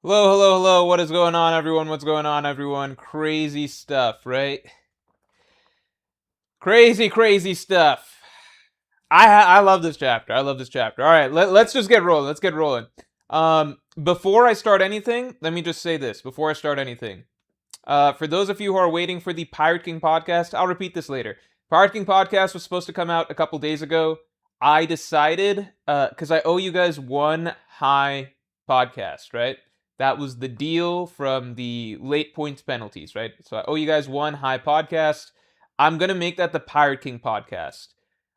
Hello, hello, hello. What is going on, everyone? What's going on, everyone? Crazy stuff, right? Crazy, crazy stuff. I love this chapter. I love this chapter. All right, let's just get rolling. Let's get rolling. Before I start anything, let me just say this. Before I start anything, for those of you who are waiting for the Pirate King podcast, I'll repeat this later. Pirate King podcast was supposed to come out a couple days ago. I decided, because I owe you guys one high podcast, right? That was the deal from the late points penalties, right? So I owe you guys one high podcast. I'm going to make that the Pirate King podcast.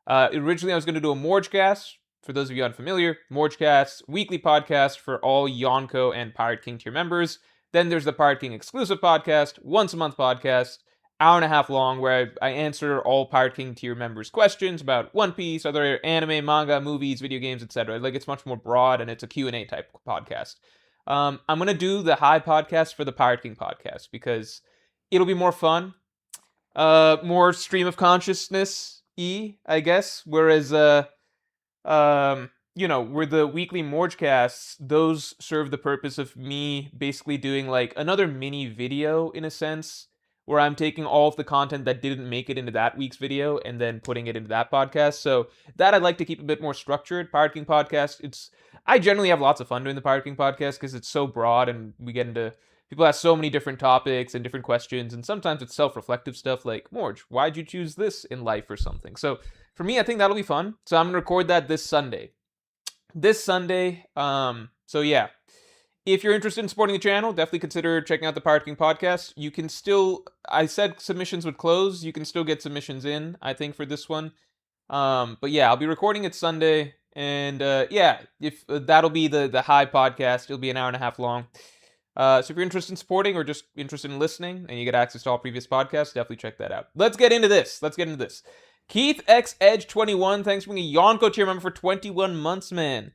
Originally, I was going to do a Morgecast. For those of you unfamiliar, Morgecast, weekly podcast for all Yonko and Pirate King tier members. Then there's the Pirate King exclusive podcast, once a month podcast, hour and a half long, where I answer all Pirate King tier members' questions about One Piece, other anime, manga, movies, video games, etc. Like, it's much more broad, and it's a Q&A type podcast. I'm going to do the high podcast for the Pirate King podcast, because it'll be more fun, more stream of consciousness-y, I guess, whereas, where the weekly Morgecasts, those serve the purpose of me basically doing like another mini video in a sense, where I'm taking all of the content that didn't make it into that week's video and then putting it into that podcast. So that I'd like to keep a bit more structured. Pirate King podcast, I generally have lots of fun doing the Pirate King podcast because it's so broad and we get into people ask so many different topics and different questions, and sometimes it's self-reflective stuff like, Morge, why'd you choose this in life or something? So for me, I think that'll be fun. So I'm gonna record that this Sunday. So yeah. If you're interested in supporting the channel, definitely consider checking out the Pirate King podcast. You can still, I said submissions would close. You can still get submissions in, I think, for this one. But yeah, I'll be recording it Sunday. And yeah, if that'll be the high podcast. It'll be an hour and a half long. So if you're interested in supporting or just interested in listening and you get access to all previous podcasts, definitely check that out. Let's get into this. Keith X Edge 21, thanks for being a Yonko tier member for 21 months, man.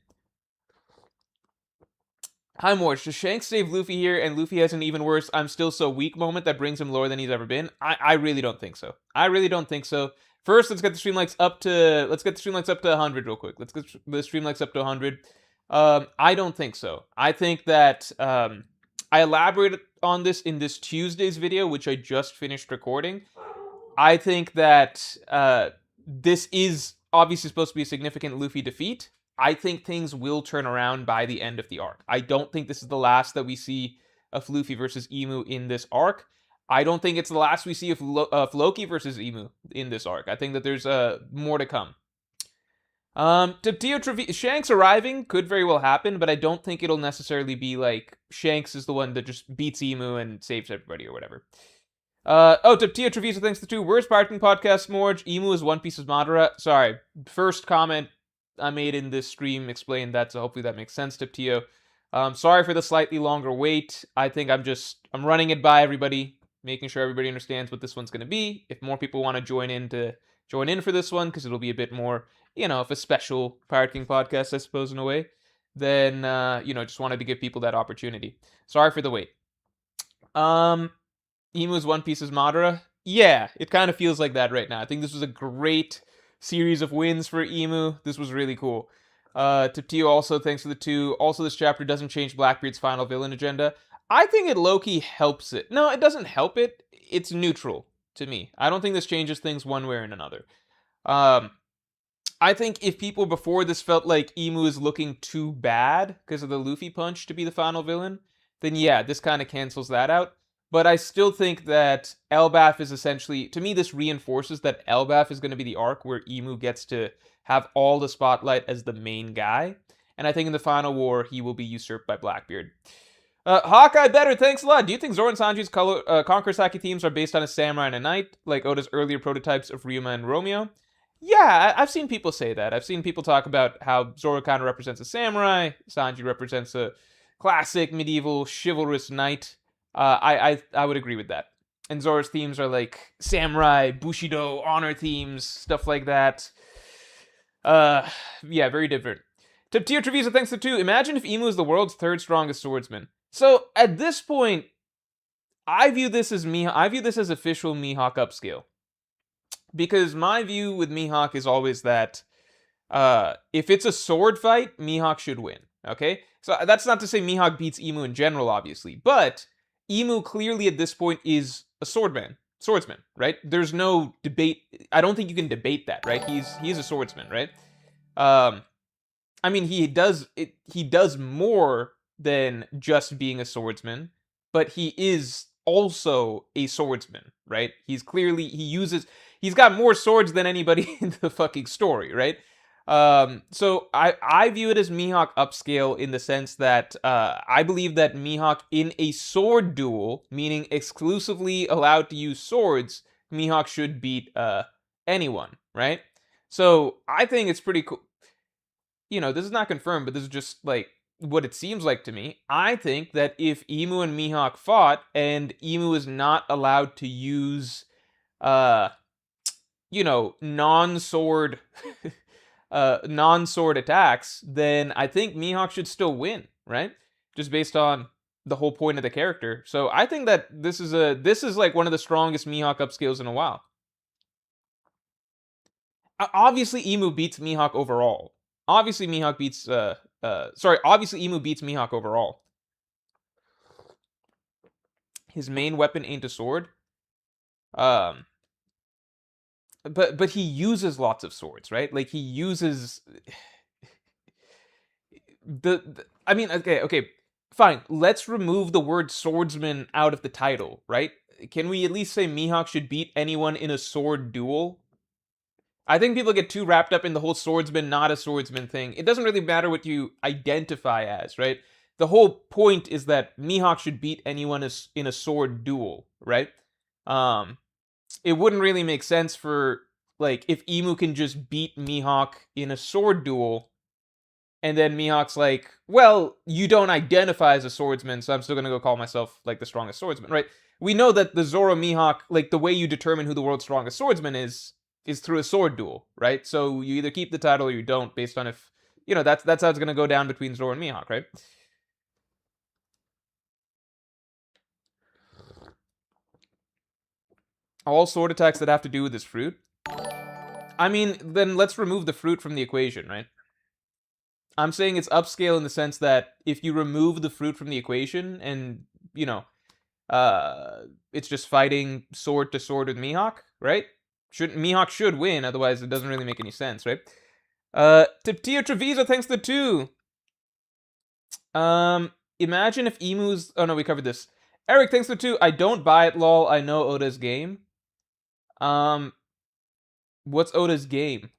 Hi, Morge. Does Shanks save Luffy here, and Luffy has an even worse "I'm still so weak" moment that brings him lower than he's ever been? I really don't think so. First, let's get the stream likes up to 100 real quick. Let's get the stream likes up to 100. I don't think so. I think that I elaborated on this in this Tuesday's video, which I just finished recording. I think that this is obviously supposed to be a significant Luffy defeat. I think things will turn around by the end of the arc. I don't think this is the last that we see of Luffy versus Emu in this arc. I don't think it's the last we see of Loki versus Emu in this arc. I think that there's more to come. Shanks arriving could very well happen, but I don't think it'll necessarily be like Shanks is the one that just beats Emu and saves everybody or whatever. Tio Treviso, thanks to 2. Where's Pirate King podcast, Morge? Emu is One Piece's Madara. Sorry, first comment I made in this stream explained that, so hopefully that makes sense, Tio. Sorry for the slightly longer wait. I think I'm running it by everybody, making sure everybody understands what this one's going to be. If more people want to join in for this one, because it'll be a bit more, of a special Pirate King podcast, I suppose, in a way, then, just wanted to give people that opportunity. Sorry for the wait. Emu's One Piece's Madara? Yeah, it kind of feels like that right now. I think this was a great series of wins for Emu. This was really cool. Tio also, thanks for the 2. Also, this chapter doesn't change Blackbeard's final villain agenda. I think it low-key helps it. No, it doesn't help it. It's neutral to me. I don't think this changes things one way or another. I think if people before this felt like Emu is looking too bad because of the Luffy punch to be the final villain, then yeah, this kind of cancels that out. But I still think that Elbaf is essentially, to me, this reinforces that Elbaf is going to be the arc where Emu gets to have all the spotlight as the main guy. And I think in the final war, he will be usurped by Blackbeard. Hawkeye better, thanks a lot. Do you think Zoro and Sanji's Conquer Saki themes are based on a samurai and a knight, like Oda's earlier prototypes of Ryuma and Romeo? Yeah, I've seen people say that. I've seen people talk about how Zoro kind of represents a samurai, Sanji represents a classic medieval chivalrous knight. I would agree with that. And Zoro's themes are like samurai, bushido, honor themes, stuff like that. Yeah, very different. Tio Treviso, thanks to 2. Imagine if Emu is the world's 3rd strongest swordsman. So at this point, I view this as official Mihawk upscale. Because my view with Mihawk is always that if it's a sword fight, Mihawk should win. Okay? So that's not to say Mihawk beats Emu in general, obviously, but Emu clearly at this point is a swordsman, right? There's no debate. I don't think you can debate that, right? He's a swordsman, right? Um, I mean, he does more than just being a swordsman, but he is also a swordsman, right? He's got more swords than anybody in the fucking story, right? So I view it as Mihawk upscale in the sense that I believe that Mihawk in a sword duel, meaning exclusively allowed to use swords, Mihawk should beat anyone, right? So I think it's pretty cool. This is not confirmed, but this is just like what it seems like to me. I think that if Emu and Mihawk fought and Emu is not allowed to use uh non-sword non-sword attacks, then I think Mihawk should still win, right? Just based on the whole point of the character. So I think that this is like one of the strongest Mihawk upscales in a while. Obviously Emu beats Mihawk overall. Obviously Emu beats Mihawk overall. His main weapon ain't a sword. Um but he uses lots of swords, right? Like he uses I mean, okay, fine. Let's remove the word swordsman out of the title, right? Can we at least say Mihawk should beat anyone in a sword duel? I think people get too wrapped up in the whole swordsman, not a swordsman thing. It doesn't really matter what you identify as, right? The whole point is that Mihawk should beat anyone in a sword duel, right? It wouldn't really make sense for, like, if Emu can just beat Mihawk in a sword duel, and then Mihawk's like, well, you don't identify as a swordsman, so I'm still gonna go call myself, like, the strongest swordsman, right? We know that the Zoro Mihawk, like, the way you determine who the world's strongest swordsman is through a sword duel, right? So you either keep the title or you don't, based on if, that's how it's gonna go down between Zoro and Mihawk, right? All sword attacks that have to do with this fruit? I mean, then let's remove the fruit from the equation, right? I'm saying it's upscale in the sense that if you remove the fruit from the equation and, it's just fighting sword to sword with Mihawk, right? Mihawk should win, otherwise it doesn't really make any sense, right? Tio Treviso, thanks to 2. Imagine if Emu's... Oh, no, we covered this. Eric, thanks for 2. I don't buy it, lol. I know Oda's game. What's Oda's game?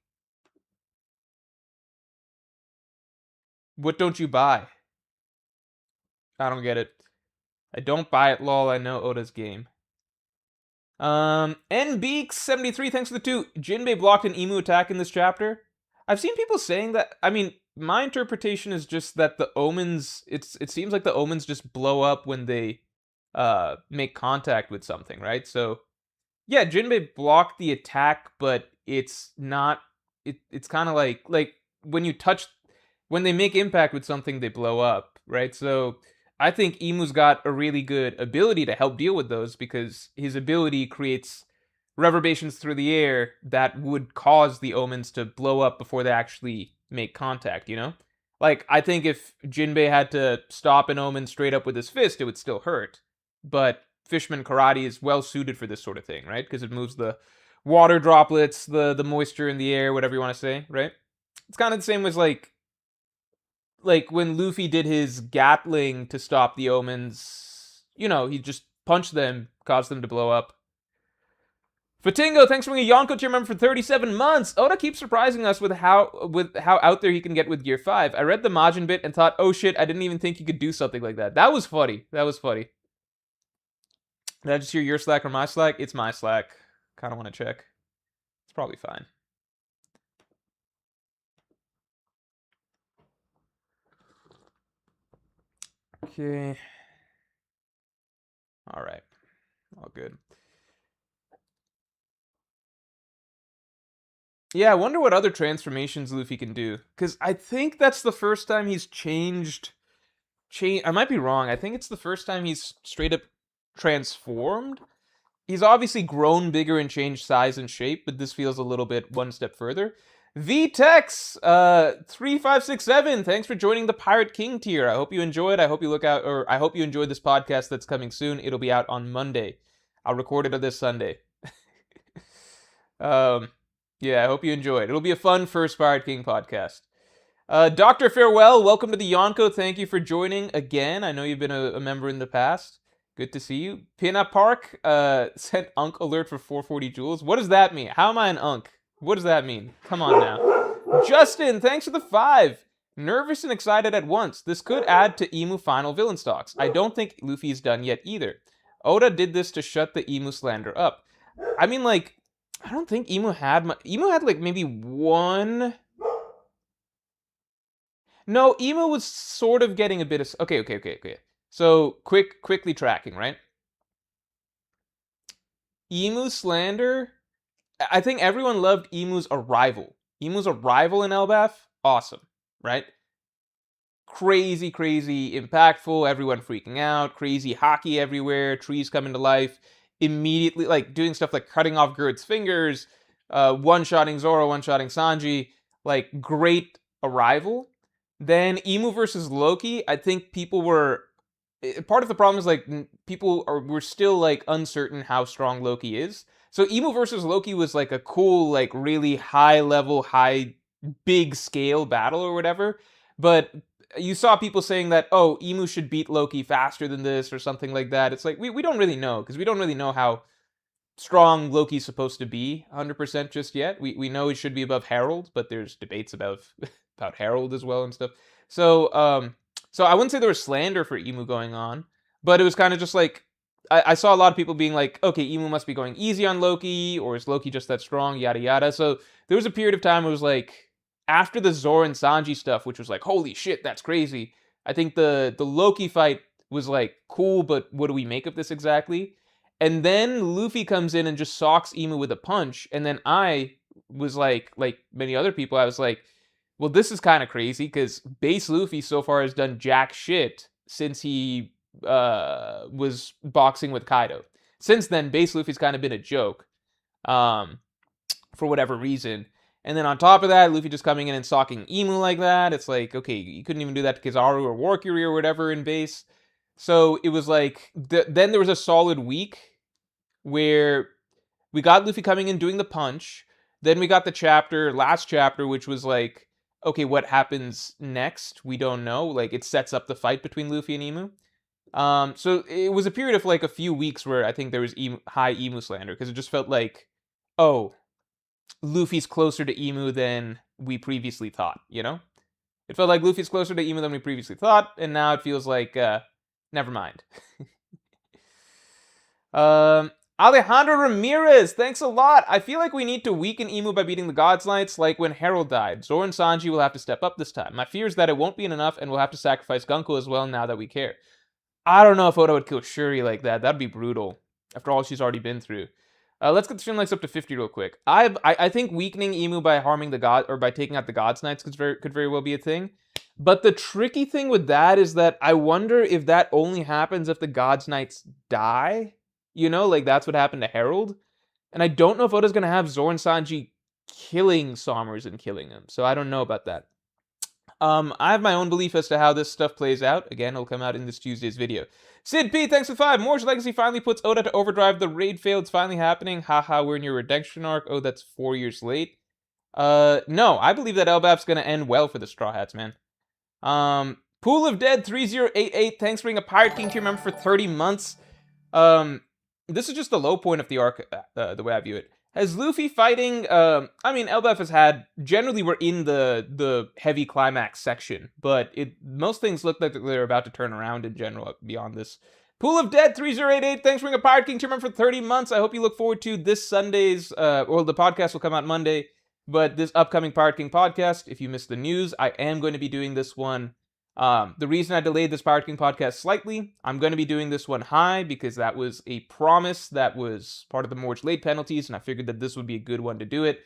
What don't you buy? I don't get it. I don't buy it, lol. I know Oda's game. NBeaks73, thanks for the 2. Jinbe blocked an Emu attack in this chapter. I've seen people saying that. I mean, my interpretation is just that the omens, it seems like the omens just blow up when they make contact with something, right? So yeah, Jinbe blocked the attack, but it's not it's kind of like when they make impact with something, they blow up, right? So I think Emu's got a really good ability to help deal with those because his ability creates reverberations through the air that would cause the omens to blow up before they actually make contact, Like, I think if Jinbe had to stop an omen straight up with his fist, it would still hurt. But Fishman Karate is well suited for this sort of thing, right? Because it moves the water droplets, the moisture in the air, whatever you want to say, right? It's kind of the same as like when Luffy did his Gatling to stop the omens, he just punched them, caused them to blow up. Fatingo, thanks for being a Yonko tier member for 37 months. Oda keeps surprising us with how out there he can get with Gear 5. I read the Majin bit and thought, oh shit, I didn't even think he could do something like that. That was funny. Did I just hear your Slack or my Slack? It's my Slack. Kind of want to check. It's probably fine. Okay. All right. All good. Yeah, I wonder what other transformations Luffy can do. Because I think that's the first time he's changed. I might be wrong. I think it's the first time he's straight up transformed. He's obviously grown bigger and changed size and shape, but this feels a little bit one step further. VTEX 3567, thanks for joining the Pirate King tier. I hope you enjoyed. I hope you I hope you enjoyed this podcast that's coming soon. It'll be out on Monday. I'll record it on this Sunday. Yeah, I hope you enjoyed. It'll be a fun first Pirate King podcast. Dr. Farewell, welcome to the Yonko. Thank you for joining again. I know you've been a member in the past. Good to see you. Pina Park sent Unk alert for 440 joules. What does that mean? How am I an Unk? What does that mean? Come on now. Justin, thanks for the 5. Nervous and excited at once. This could add to Emu final villain stocks. I don't think Luffy's done yet either. Oda did this to shut the Emu slander up. I mean, like, I don't think Emu had... Emu had, like, maybe one... No, Emu was sort of getting a bit of... Okay. So, quickly tracking, right? Emu slander... I think everyone loved Emu's arrival. Emu's arrival in Elbaf, awesome, right? Crazy impactful, everyone freaking out, crazy hockey everywhere, trees coming to life, immediately, like, doing stuff like cutting off Gird's fingers, one-shotting Zoro, one-shotting Sanji, like, great arrival. Then Emu versus Loki, I think people were... Part of the problem is, like, were still, like, uncertain how strong Loki is. So Emu versus Loki was, like, a cool, like, really high-level, big-scale battle or whatever. But you saw people saying that, oh, Emu should beat Loki faster than this or something like that. It's like, we don't really know, because we don't really know how strong Loki's supposed to be 100% just yet. We know he should be above Harold, but there's debates about Harold as well and stuff. So, so I wouldn't say there was slander for Emu going on, but it was kind of just like, I saw a lot of people being like, okay, Emu must be going easy on Loki, or is Loki just that strong, yada yada. So there was a period of time where it was like, after the Zoro and Sanji stuff, which was like, holy shit, that's crazy. I think the Loki fight was like, cool, but what do we make of this exactly? And then Luffy comes in and just socks Emu with a punch, and then I was like many other people, I was like, well, this is kind of crazy, because base Luffy so far has done jack shit since he was boxing with Kaido. Since then, base Luffy's kind of been a joke, for whatever reason. And then on top of that, Luffy just coming in and socking Emu like that. It's like, okay, you couldn't even do that to Kizaru or Warcury or whatever in base. So it was like, then there was a solid week where we got Luffy coming in doing the punch. Then we got the last chapter, which was like, okay, what happens next? We don't know. Like, it sets up the fight between Luffy and Emu. So it was a period of like a few weeks where I think there was high Emu slander, because it just felt like, oh, Luffy's closer to Emu than we previously thought, you know? It felt like Luffy's closer to Emu than we previously thought, and now it feels like, never mind. Alejandro Ramirez, thanks a lot. I feel like we need to weaken Emu by beating the God's Knights, like when Harold died. Zoro and Sanji will have to step up this time. My fear is that it won't be enough, and we'll have to sacrifice Gunko as well now that we care. I don't know if Oda would kill Shuri like that. That'd be brutal, after all she's already been through. Let's get the stream likes up to 50 real quick. I think weakening Emu by harming the God, or by taking out the God's Knights could very well be a thing. But the tricky thing with that is that I wonder if that only happens if the God's Knights die. You know, like that's what happened to Harold. And I don't know if Oda's going to have Zoro and Sanji killing Sommers and killing him. So I don't know about that. I have my own belief as to how this stuff plays out. Again, it'll come out in this Tuesday's video. Sid P, thanks for 5. Moore's Legacy finally puts Oda to overdrive. The raid failed. It's finally happening. Haha, we're in your redemption arc. Oh, that's 4 years late. No, I believe that Elbaf's going to end well for the Straw Hats, man. Pool of Dead 3088, thanks for being a Pirate King tier member for 30 months. This is just the low point of the arc, the way I view it. Has Luffy fighting, I mean, Elbaf has had, generally we're in the heavy climax section, but most things look like they're about to turn around in general beyond this. Pool of Dead 3088, thanks for being a Pirate King tier member for 30 months. I hope you look forward to this Sunday's, well, the podcast will come out Monday, but this upcoming Pirate King podcast, if you missed the news, I am going to be doing this one. The reason I delayed this Pirate King podcast slightly, I'm going to be doing this one high because that was a promise that was part of the Morge late penalties, and I figured that this would be a good one to do it.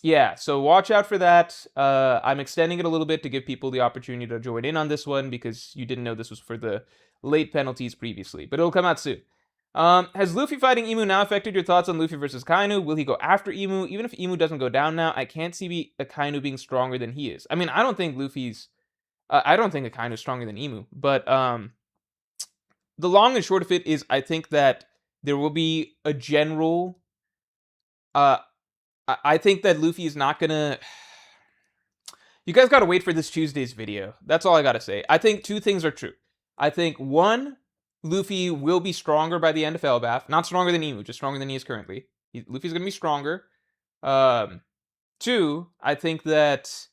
Yeah, so watch out for that. I'm extending it a little bit to give people the opportunity to join in on this one because you didn't know this was for the late penalties previously, but it'll come out soon. Has Luffy fighting Emu now affected your thoughts on Luffy versus Kainu? Will he go after Emu? Even if Emu doesn't go down now, I can't see a Kainu being stronger than he is. I mean, I don't think Luffy's... I don't think a Kainu is stronger than Emu. But the long and short of it is I think that there will be a general... I think that Luffy is not gonna... You guys gotta wait for this Tuesday's video. That's all I gotta say. I think two things are true. I think, one, Luffy will be stronger by the end of Elbaf. Not stronger than Emu, just stronger than he is currently. Luffy's gonna be stronger. Two, I think that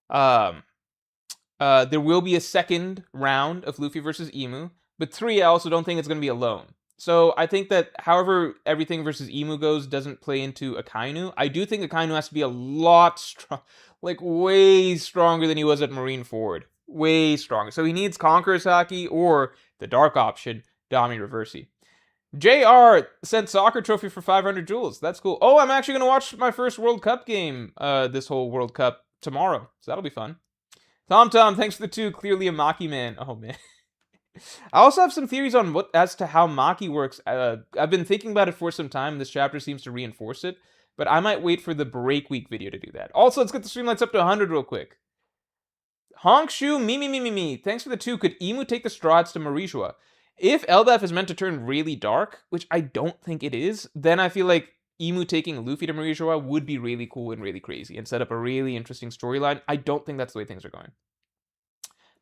there will be a second round of Luffy versus Emu. But three, I also don't think it's gonna be alone. So I think that however everything versus Emu goes doesn't play into Akainu. I do think Akainu has to be a lot strong, like way stronger than he was at Marineford. Way stronger. So he needs Conqueror's Haki or the dark option, Dami Reversi. JR sent soccer trophy for 500 jewels. That's cool. Oh, I'm actually going to watch my first World Cup game this whole World Cup tomorrow. So that'll be fun. Tom, thanks for the 2. Clearly a Maki man. Oh, man. I also have some theories on as to how Maki works. I've been thinking about it for some time. This chapter seems to reinforce it. But I might wait for the break week video to do that. Also, let's get the streamlights up to 100 real quick. Honkshu, me. Thanks for the 2. Could Emu take the Strahds to Marishua? If Elbaf is meant to turn really dark, which I don't think it is, then I feel like Emu taking Luffy to Marishua would be really cool and really crazy and set up a really interesting storyline. I don't think that's the way things are going.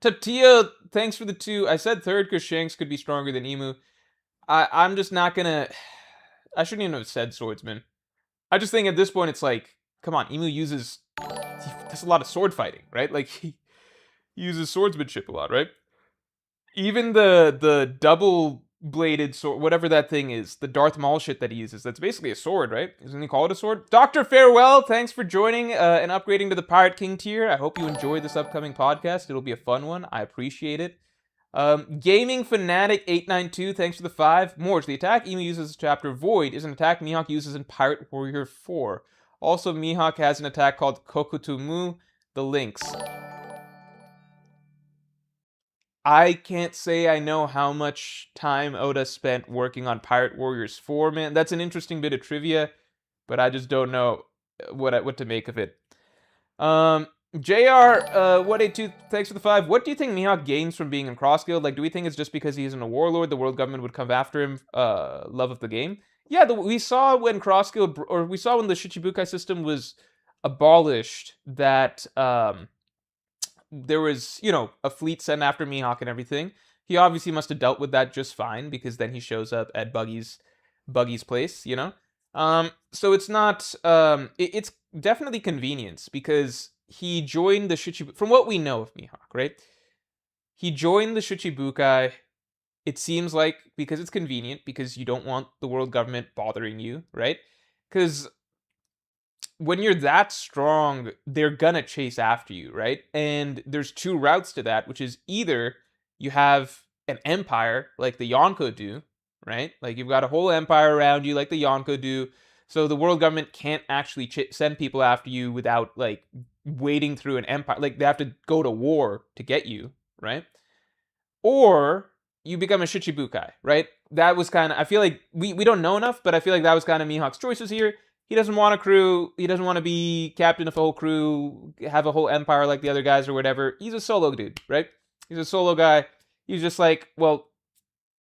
Taptia, thanks for the 2. I said third because Shanks could be stronger than Emu. I'm just not gonna... I shouldn't even have said swordsman. I just think at this point it's like, come on, Emu uses... He does a lot of sword fighting, right? Like, he uses swordsmanship a lot, right? Even the double-bladed sword, whatever that thing is, the Darth Maul shit that he uses, that's basically a sword, right? Isn't he call it a sword? Dr. Farewell, thanks for joining and upgrading to the Pirate King tier. I hope you enjoy this upcoming podcast. It'll be a fun one. I appreciate it. Gaming Fanatic 892, thanks for the 5. Morge, the attack Emu uses this chapter, Void, is an attack Mihawk uses in Pirate Warrior 4. Also, Mihawk has an attack called Kokutumu, the Lynx. I can't say I know how much time Oda spent working on Pirate Warriors 4, man. That's an interesting bit of trivia, but I just don't know what to make of it. JR, 182, thanks for the 5. What do you think Mihawk gains from being in Cross Guild? Like, do we think it's just because he isn't a warlord, the world government would come after him, love of the game? Yeah, we saw when Cross Guild, or we saw when the Shichibukai system was abolished that, there was, you know, a fleet sent after Mihawk and everything. He obviously must have dealt with that just fine, because then he shows up at Buggy's place, you know? So it's not, it's definitely convenience, because he joined the Shichibukai, from what we know of Mihawk, right? He joined the Shichibukai, it seems like, because it's convenient, because you don't want the world government bothering you, right? Because when you're that strong, they're gonna chase after you, right? And there's two routes to that, which is either you have an empire like the Yonko do, right? Like you've got a whole empire around you like the Yonko do, so the world government can't actually send people after you without like wading through an empire. Like they have to go to war to get you, right? Or you become a Shichibukai, right? That was kind of, I feel like we don't know enough, but I feel like that was kind of Mihawk's choices here. He doesn't want a crew. He doesn't want to be captain of a whole crew, have a whole empire like the other guys or whatever. He's a solo dude, right? He's a solo guy. He's just like, well,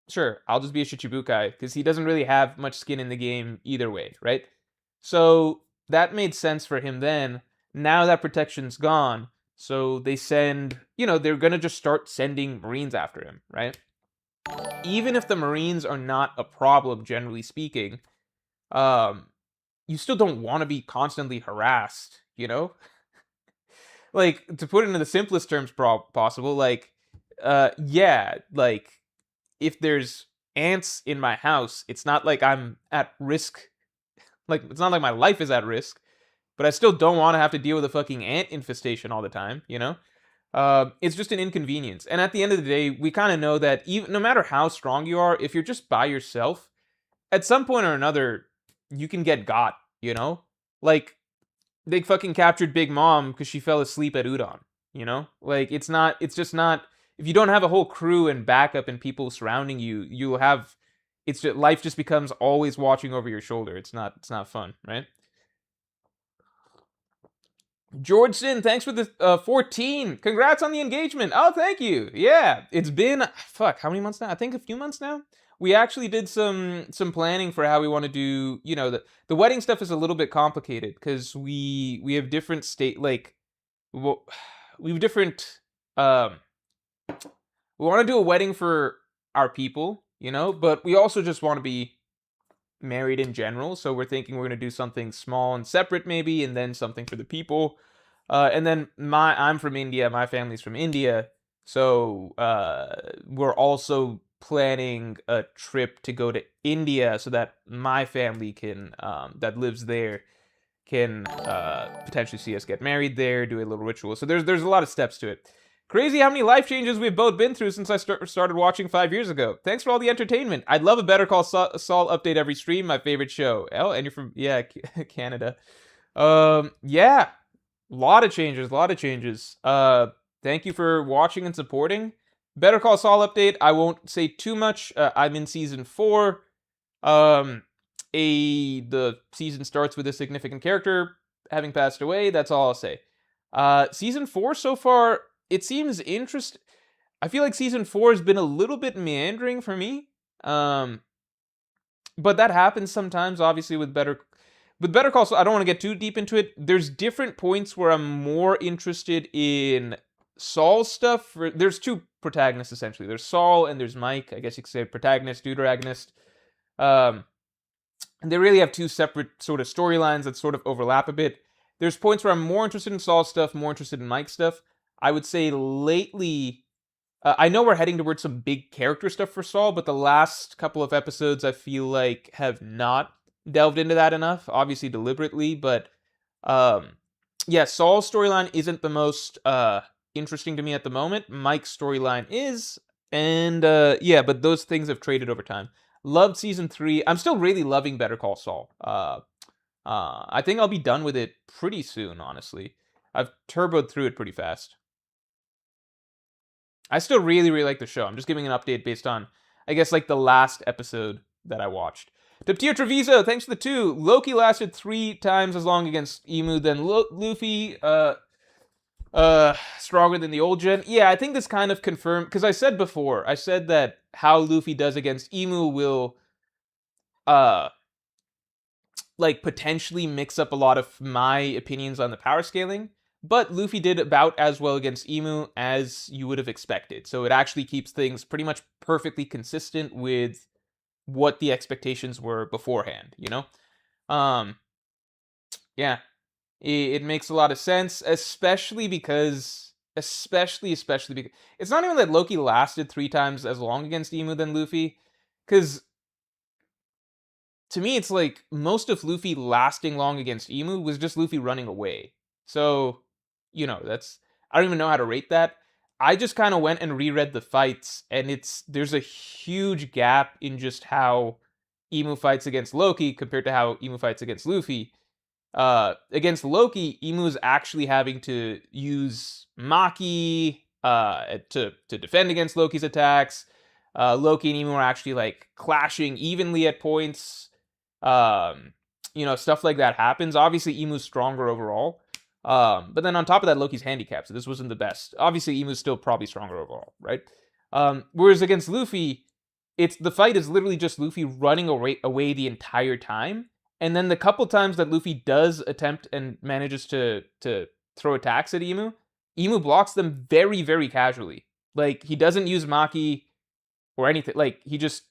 sure, I'll just be a Shichibukai, because he doesn't really have much skin in the game either way, right? So that made sense for him then. Now that protection's gone, so they send, you know, they're going to just start sending Marines after him, right? Even if the Marines are not a problem, generally speaking, you still don't want to be constantly harassed, you know? Like, to put it in the simplest terms possible, like, yeah, like, if there's ants in my house, it's not like I'm at risk. Like, it's not like my life is at risk, but I still don't want to have to deal with a fucking ant infestation all the time, you know? It's just an inconvenience. And at the end of the day, we kind of know that even no matter how strong you are, if you're just by yourself, at some point or another, you can get got, you know? Like, they fucking captured Big Mom because she fell asleep at Udon, you know? Like, it's just not, if you don't have a whole crew and backup and people surrounding you, it's just, life just becomes always watching over your shoulder. It's not fun, right? Georgeson, thanks for the 14. Congrats on the engagement. Oh, thank you. Yeah, it's been how many months now? I think a few months now. We actually did some planning for how we want to do. The wedding stuff is a little bit complicated because we have different well, we have different. We want to do a wedding for our people, but we also just want to be married in general. So we're thinking we're going to do something small and separate maybe, and then something for the people. And then I'm from India. My family's from India. So we're also planning a trip to go to India so that my family that lives there can potentially see us get married there, do a little ritual. So there's a lot of steps to it. Crazy how many life changes we've both been through since I started watching 5 years ago. Thanks for all the entertainment. I'd love a Better Call Saul update every stream. My favorite show. Oh, and you're from Canada. Yeah, lot of changes. Thank you for watching and supporting. Better Call Saul update. I won't say too much. I'm in season 4. The season starts with a significant character having passed away. That's all I'll say. Season 4 so far, it seems interesting. I feel like season 4 has been a little bit meandering for me. But that happens sometimes, obviously, with Better Call Saul. I don't want to get too deep into it. There's different points where I'm more interested in Saul's stuff. There's two protagonists, essentially. There's Saul and there's Mike. I guess you could say protagonist, deuteragonist. They really have two separate sort of storylines that sort of overlap a bit. There's points where I'm more interested in Saul's stuff, more interested in Mike's stuff. I would say lately, I know we're heading towards some big character stuff for Saul, but the last couple of episodes I feel like have not delved into that enough, obviously deliberately, but yeah, Saul's storyline isn't the most interesting to me at the moment. Mike's storyline is, and yeah, but those things have traded over time. Loved season 3. I'm still really loving Better Call Saul. I think I'll be done with it pretty soon, honestly. I've turboed through it pretty fast. I still really, really like the show. I'm just giving an update based on, I guess, like the last episode that I watched. Deptier Treviso, thanks for the 2. Loki lasted 3 times as long against Emu than Luffy. Stronger than the old gen. Yeah, I think this kind of confirmed, because I said that how Luffy does against Emu will, like, potentially mix up a lot of my opinions on the power scaling. But Luffy did about as well against Emu as you would have expected. So it actually keeps things pretty much perfectly consistent with what the expectations were beforehand, Yeah. It makes a lot of sense, especially because it's not even that Loki lasted 3 times as long against Emu than Luffy, because to me, it's like most of Luffy lasting long against Emu was just Luffy running away. So, I don't even know how to rate that. I just kind of went and reread the fights, and there's a huge gap in just how Emu fights against Loki compared to how Emu fights against Luffy. Against Loki, Emu is actually having to use Maki to defend against Loki's attacks. Loki and Emu are actually like clashing evenly at points. Stuff like that happens. Obviously, Emu's stronger overall. But then on top of that, Loki's handicapped, so this wasn't the best. Obviously, Emu's still probably stronger overall, right? Whereas against Luffy, the fight is literally just Luffy running away the entire time. And then the couple times that Luffy does attempt and manages to throw attacks at Emu blocks them very, very casually. Like, he doesn't use Maki or anything. Like, he just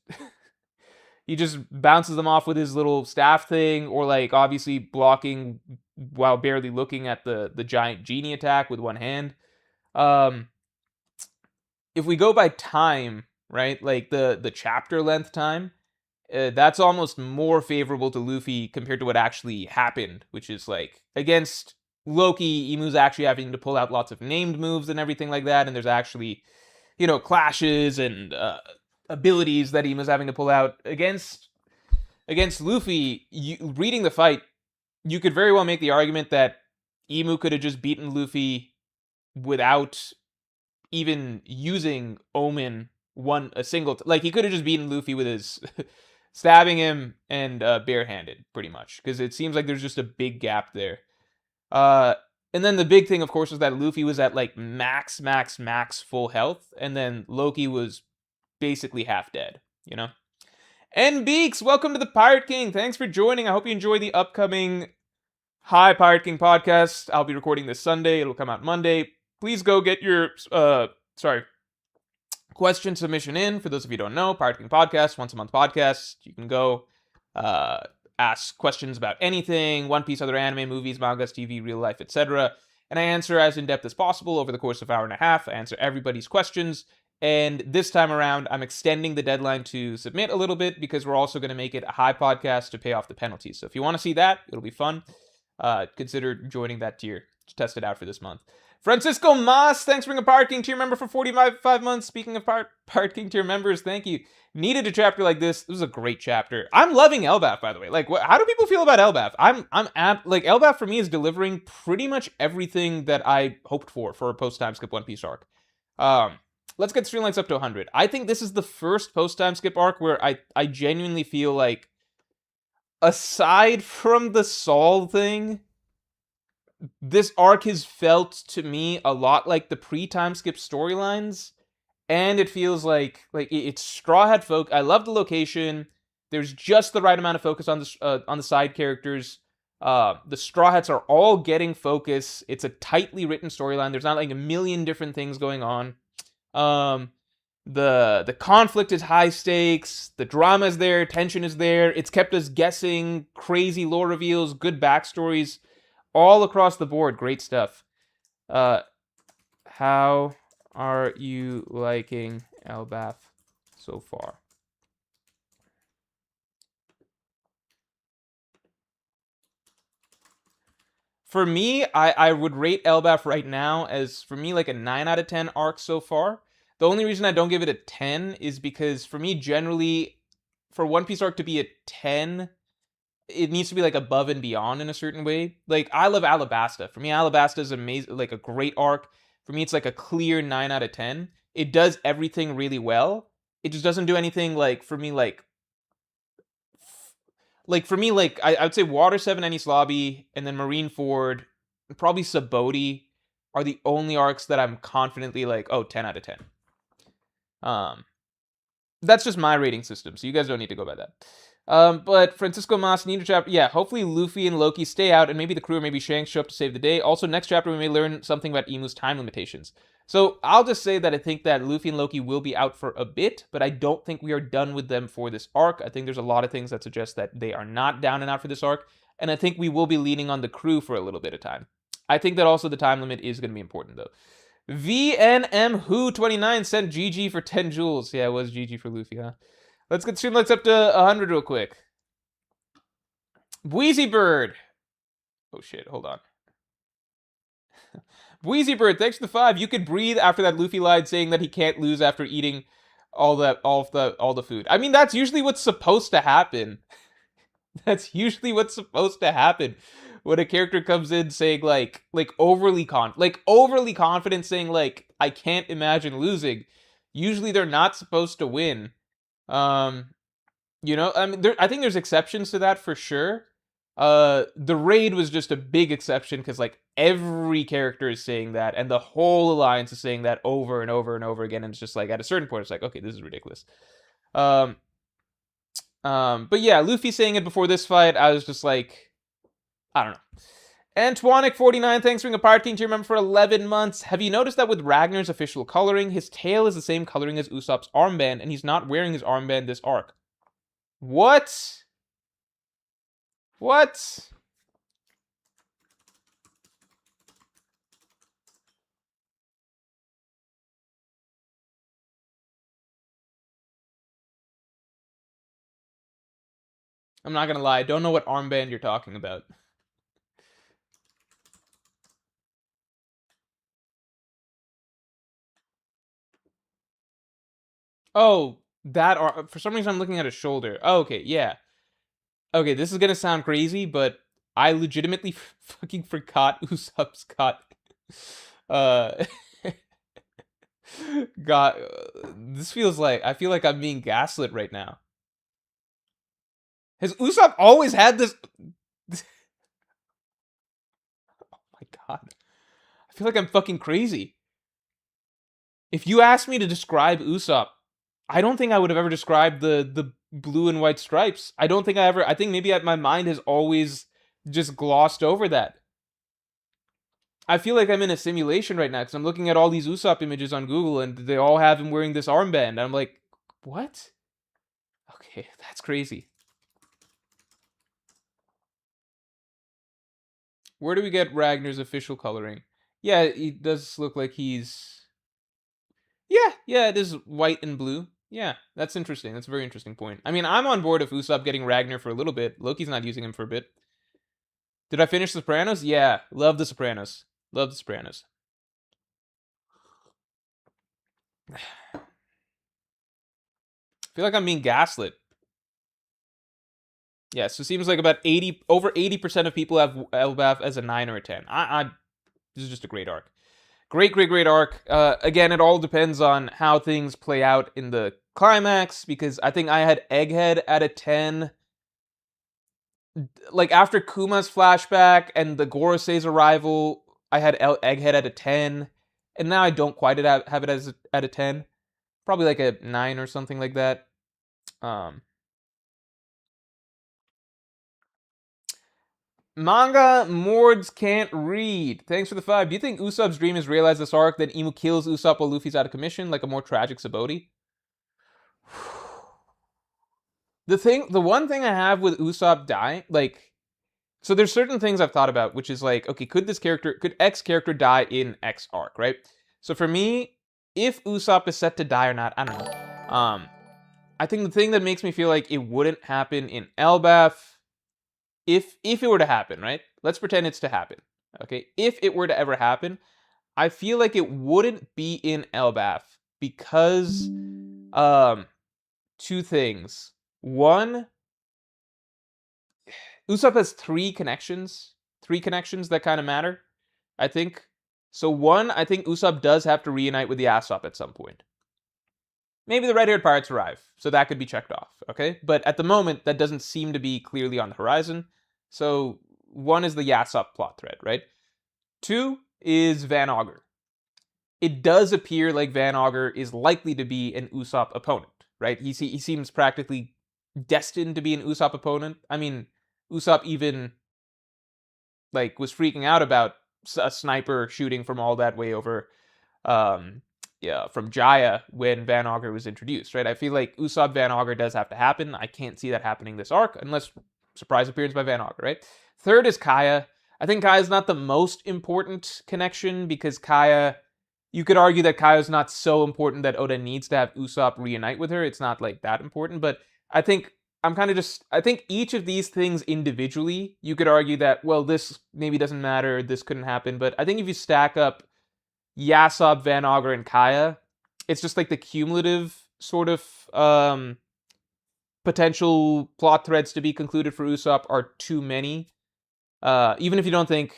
he just bounces them off with his little staff thing, or like obviously blocking while barely looking at the giant genie attack with one hand. If we go by time, right, like the chapter length time, that's almost more favorable to Luffy compared to what actually happened, which is like against Loki, Emu's actually having to pull out lots of named moves and everything like that, and there's actually, clashes and abilities that Emu's having to pull out. Against Luffy, reading the fight, you could very well make the argument that Emu could have just beaten Luffy without even using Omen like he could have just beaten Luffy with his stabbing him and barehanded, pretty much, because it seems like there's just a big gap there. And then the big thing, of course, was that Luffy was at like max full health, and then Loki was basically half dead, you know? And Beaks, welcome to the Pirate King. Thanks for joining. I hope you enjoy the upcoming Hi Pirate King podcast. I'll be recording this Sunday. It'll come out Monday. Please go get your question submission in. For those of you who don't know, Pirate King podcast, once a month podcast. You can go ask questions about anything, One Piece, other anime, movies, mangas, TV, real life, etc. And I answer as in-depth as possible over the course of an hour and a half. I answer everybody's questions. And this time around, I'm extending the deadline to submit a little bit because we're also going to make it a high podcast to pay off the penalties. So if you want to see that, it'll be fun. Consider joining that tier to test it out for this month. Francisco Mas, thanks for being a Pirate King tier member for 45 months. Speaking of Pirate King tier members, thank you. Needed a chapter like this. This was a great chapter. I'm loving Elbaf, by the way. Like, how do people feel about Elbaf? Like, Elbaf for me is delivering pretty much everything that I hoped for a post-time skip One Piece arc. Let's get streamlines up to 100. I think this is the first post-time skip arc where I genuinely feel like, aside from the Saul thing, this arc has felt to me a lot like the pre-time skip storylines, and it feels like it's Straw Hat folk. I love the location. There's just the right amount of focus on the side characters. The Straw Hats are all getting focus. It's a tightly written storyline. There's not like a million different things going on. The conflict is high stakes. The drama is there. Tension is there. It's kept us guessing. Crazy lore reveals. Good backstories. All across the board, great stuff. How are you liking Elbaf so far? For me, I would rate Elbaf right now as, for me, like a 9 out of 10 arc so far. The only reason I don't give it a 10 is because, for me, generally, for One Piece arc to be a 10... it needs to be like above and beyond in a certain way. Like, I love Alabasta. For me, Alabasta is amazing, like a great arc. For me, it's like a clear 9 out of 10. It does everything really well. It just doesn't do anything like, for me, I would say Water 7, Enies Lobby, and then Marineford, and probably Saboti are the only arcs that I'm confidently like, oh, 10 out of 10. That's just my rating system, so you guys don't need to go by that. But Francisco Mas, need a chapter. Yeah, hopefully Luffy and Loki stay out, and maybe the crew or maybe Shanks show up to save the day. Also, next chapter we may learn something about Emu's time limitations. So I'll just say that I think that Luffy and Loki will be out for a bit, but I don't think we are done with them for this arc. I think there's a lot of things that suggest that they are not down and out for this arc, and I think we will be leaning on the crew for a little bit of time. I think that also the time limit is going to be important, though. VNM Who 29 sent GG for 10 jewels. Yeah, it was GG for Luffy, huh? Let's get streamlets up to 100 real quick. Wheezy Bird. Oh shit, hold on. Wheezy Bird, thanks for the 5. You could breathe after that Luffy lied saying that he can't lose after eating all the food. I mean, that's usually what's supposed to happen. That's usually what's supposed to happen when a character comes in saying like overly confident, saying like, I can't imagine losing. Usually they're not supposed to win. You know, I mean, I think there's exceptions to that for sure. The raid was just a big exception because like every character is saying that, and the whole alliance is saying that over and over and over again. And it's just like at a certain point, it's like, okay, this is ridiculous. But yeah, Luffy saying it before this fight, I was just like, I don't know. Antoinic49, thanks for being a Pirate King tier member for 11 months. Have you noticed that with Ragnar's official coloring, his tail is the same coloring as Usopp's armband, and he's not wearing his armband this arc? What? What? I'm not gonna lie, I don't know what armband you're talking about. Oh, for some reason I'm looking at his shoulder. Oh, okay, yeah. Okay, this is gonna sound crazy, but I legitimately fucking forgot Usopp's got God, this feels like, I feel like I'm being gaslit right now. Has Usopp always had this? Oh my god. I feel like I'm fucking crazy. If you asked me to describe Usopp, I don't think I would have ever described the blue and white stripes. I don't think I ever. I think maybe my mind has always just glossed over that. I feel like I'm in a simulation right now because I'm looking at all these Usopp images on Google and they all have him wearing this armband. And I'm like, what? Okay, that's crazy. Where do we get Ragnar's official coloring? Yeah, it does look like he's... Yeah, it is white and blue. Yeah, that's interesting. That's a very interesting point. I mean, I'm on board of Usopp getting Ragnar for a little bit. Loki's not using him for a bit. Did I finish The Sopranos? Yeah, love The Sopranos. Love The Sopranos. I feel like I'm being gaslit. Yeah, so it seems like about over 80% of people have Elbaf as a 9 or a 10. This is just a great arc. Great arc. Again, it all depends on how things play out in the climax, because I think I had Egghead at a 10. Like, after Kuma's flashback and the Gorosei's arrival, I had Egghead at a 10. And now I don't quite have it as at a 10. Probably like a 9 or something like that. Manga Mords can't read. Thanks for the 5. Do you think Usopp's dream is realized this arc, then Emu kills Usopp while Luffy's out of commission, like a more tragic Sabaody? The one thing I have with Usopp dying, like, so there's certain things I've thought about, which is like, okay, could X character die in X arc, right? So for me, if Usopp is set to die or not, I don't know. I think the thing that makes me feel like it wouldn't happen in Elbaf, if it were to happen, right? Let's pretend it's to happen. Okay? If it were to ever happen, I feel like it wouldn't be in Elbaf because two things. One, Usopp has three connections that kind of matter, I think. So one, I think Usopp does have to reunite with the Aesop at some point. Maybe the red-haired pirates arrive, so that could be checked off, okay? But at the moment, that doesn't seem to be clearly on the horizon. So one is the Yasopp plot thread, right? Two is Van Augur. It does appear like Van Augur is likely to be an Usopp opponent, right? He seems practically destined to be an Usopp opponent. I mean, Usopp even like was freaking out about a sniper shooting from all that way over from Jaya when Van Augur was introduced, right? I feel like Usopp Van Augur does have to happen. I can't see that happening this arc unless surprise appearance by Van Augur, right? Third is Kaya. I think Kaya's not the most important connection because Kaya, you could argue that Kaya's not so important that Oda needs to have Usopp reunite with her. It's not like that important, but I think I think each of these things individually, you could argue that, well, this maybe doesn't matter, this couldn't happen, but I think if you stack up Yasopp, Van Augur, and Kaya, it's just like the cumulative sort of potential plot threads to be concluded for Usopp are too many. Even if you don't think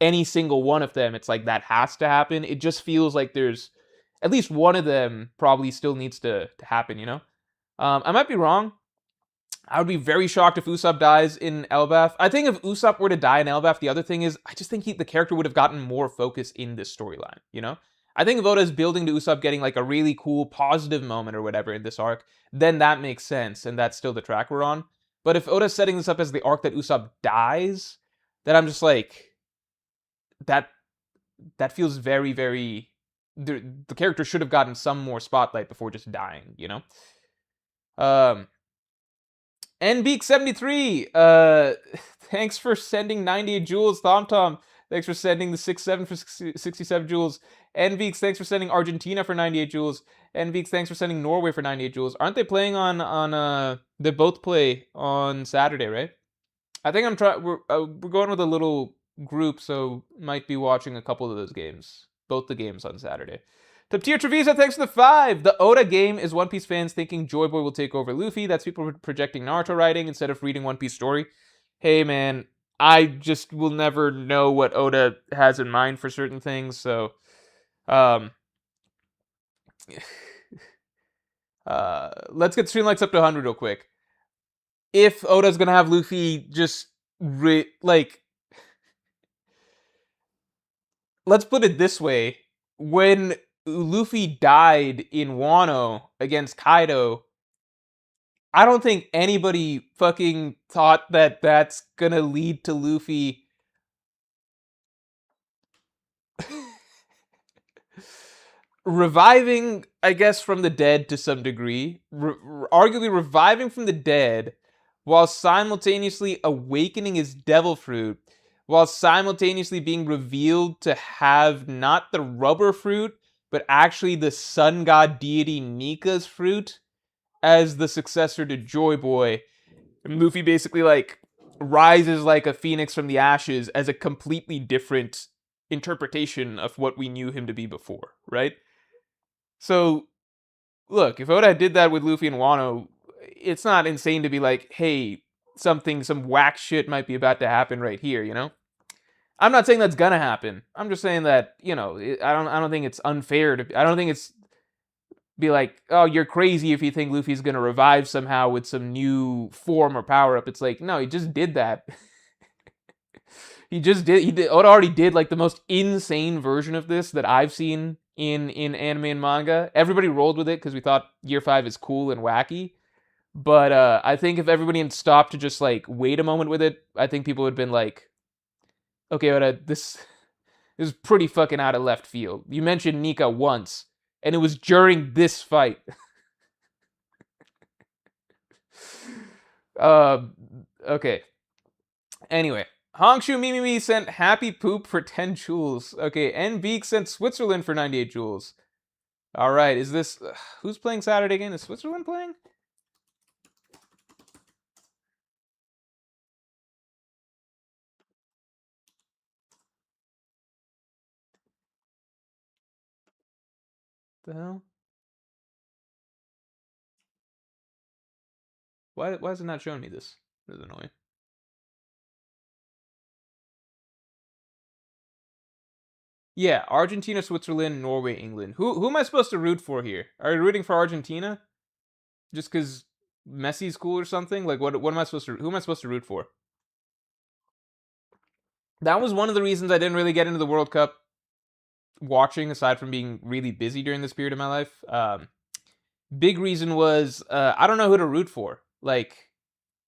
any single one of them, it's like that has to happen. It just feels like there's at least one of them probably still needs to happen, you know? I might be wrong. I would be very shocked if Usopp dies in Elbaf. I think if Usopp were to die in Elbaf, the other thing is, I just think the character would have gotten more focus in this storyline, you know? I think if Oda is building to Usopp getting like a really cool positive moment or whatever in this arc, then that makes sense, and that's still the track we're on. But if Oda's setting this up as the arc that Usopp dies, then I'm just like, that feels very, very... The character should have gotten some more spotlight before just dying, you know? NBeak73, thanks for sending 98 jewels. TomTom, thanks for sending the 6-7 for 67 jewels. NBeaks, thanks for sending Argentina for 98 jewels. NBeaks, thanks for sending Norway for 98 jewels. Aren't they playing on they both play on Saturday, right? I think we're going with a little group, so might be watching a couple of those games. Both the games on Saturday. Top tier Trevisa, thanks for the 5. The Oda game is One Piece fans thinking Joy Boy will take over Luffy. That's people projecting Naruto writing instead of reading One Piece story. Hey man, I just will never know what Oda has in mind for certain things, so let's get stream likes up to 100 real quick. if Oda's gonna have Luffy just like, let's put it this way: when Luffy died in Wano against Kaido, I don't think anybody fucking thought that that's gonna lead to Luffy reviving, I guess, from the dead to some degree, arguably reviving from the dead, while simultaneously awakening his devil fruit, while simultaneously being revealed to have not the rubber fruit, but actually the sun god deity Nika's fruit as the successor to Joy Boy. And Luffy basically like rises like a phoenix from the ashes as a completely different interpretation of what we knew him to be before, right? So, look, if Oda did that with Luffy and Wano, it's not insane to be like, hey, some whack shit might be about to happen right here, you know? I'm not saying that's gonna happen. I'm just saying that, you know, I don't think it's unfair to, I don't think it's be like, oh, you're crazy if you think Luffy's gonna revive somehow with some new form or power up. It's like, no, he just did that. Oda already did like the most insane version of this that I've seen in anime and manga. Everybody rolled with it because we thought Year 5 is cool and wacky. But I think if everybody had stopped to just like wait a moment with it, I think people would have been like, okay, Oda, this is pretty fucking out of left field. You mentioned Nika once, and it was during this fight. Okay. Anyway, Hongshu Mimimi sent Happy Poop for 10 jewels. Okay, N Beak sent Switzerland for 98 jewels. Alright, is this... who's playing Saturday again? Is Switzerland playing? The hell? Why is it not showing me this? This is annoying. Yeah, Argentina, Switzerland, Norway, England. Who am I supposed to root for here? Are you rooting for Argentina? Just because Messi's cool or something? Like, what am I supposed to... who am I supposed to root for? That was one of the reasons I didn't really get into the World Cup watching, aside from being really busy during this period of my life. Big reason was I don't know who to root for. Like,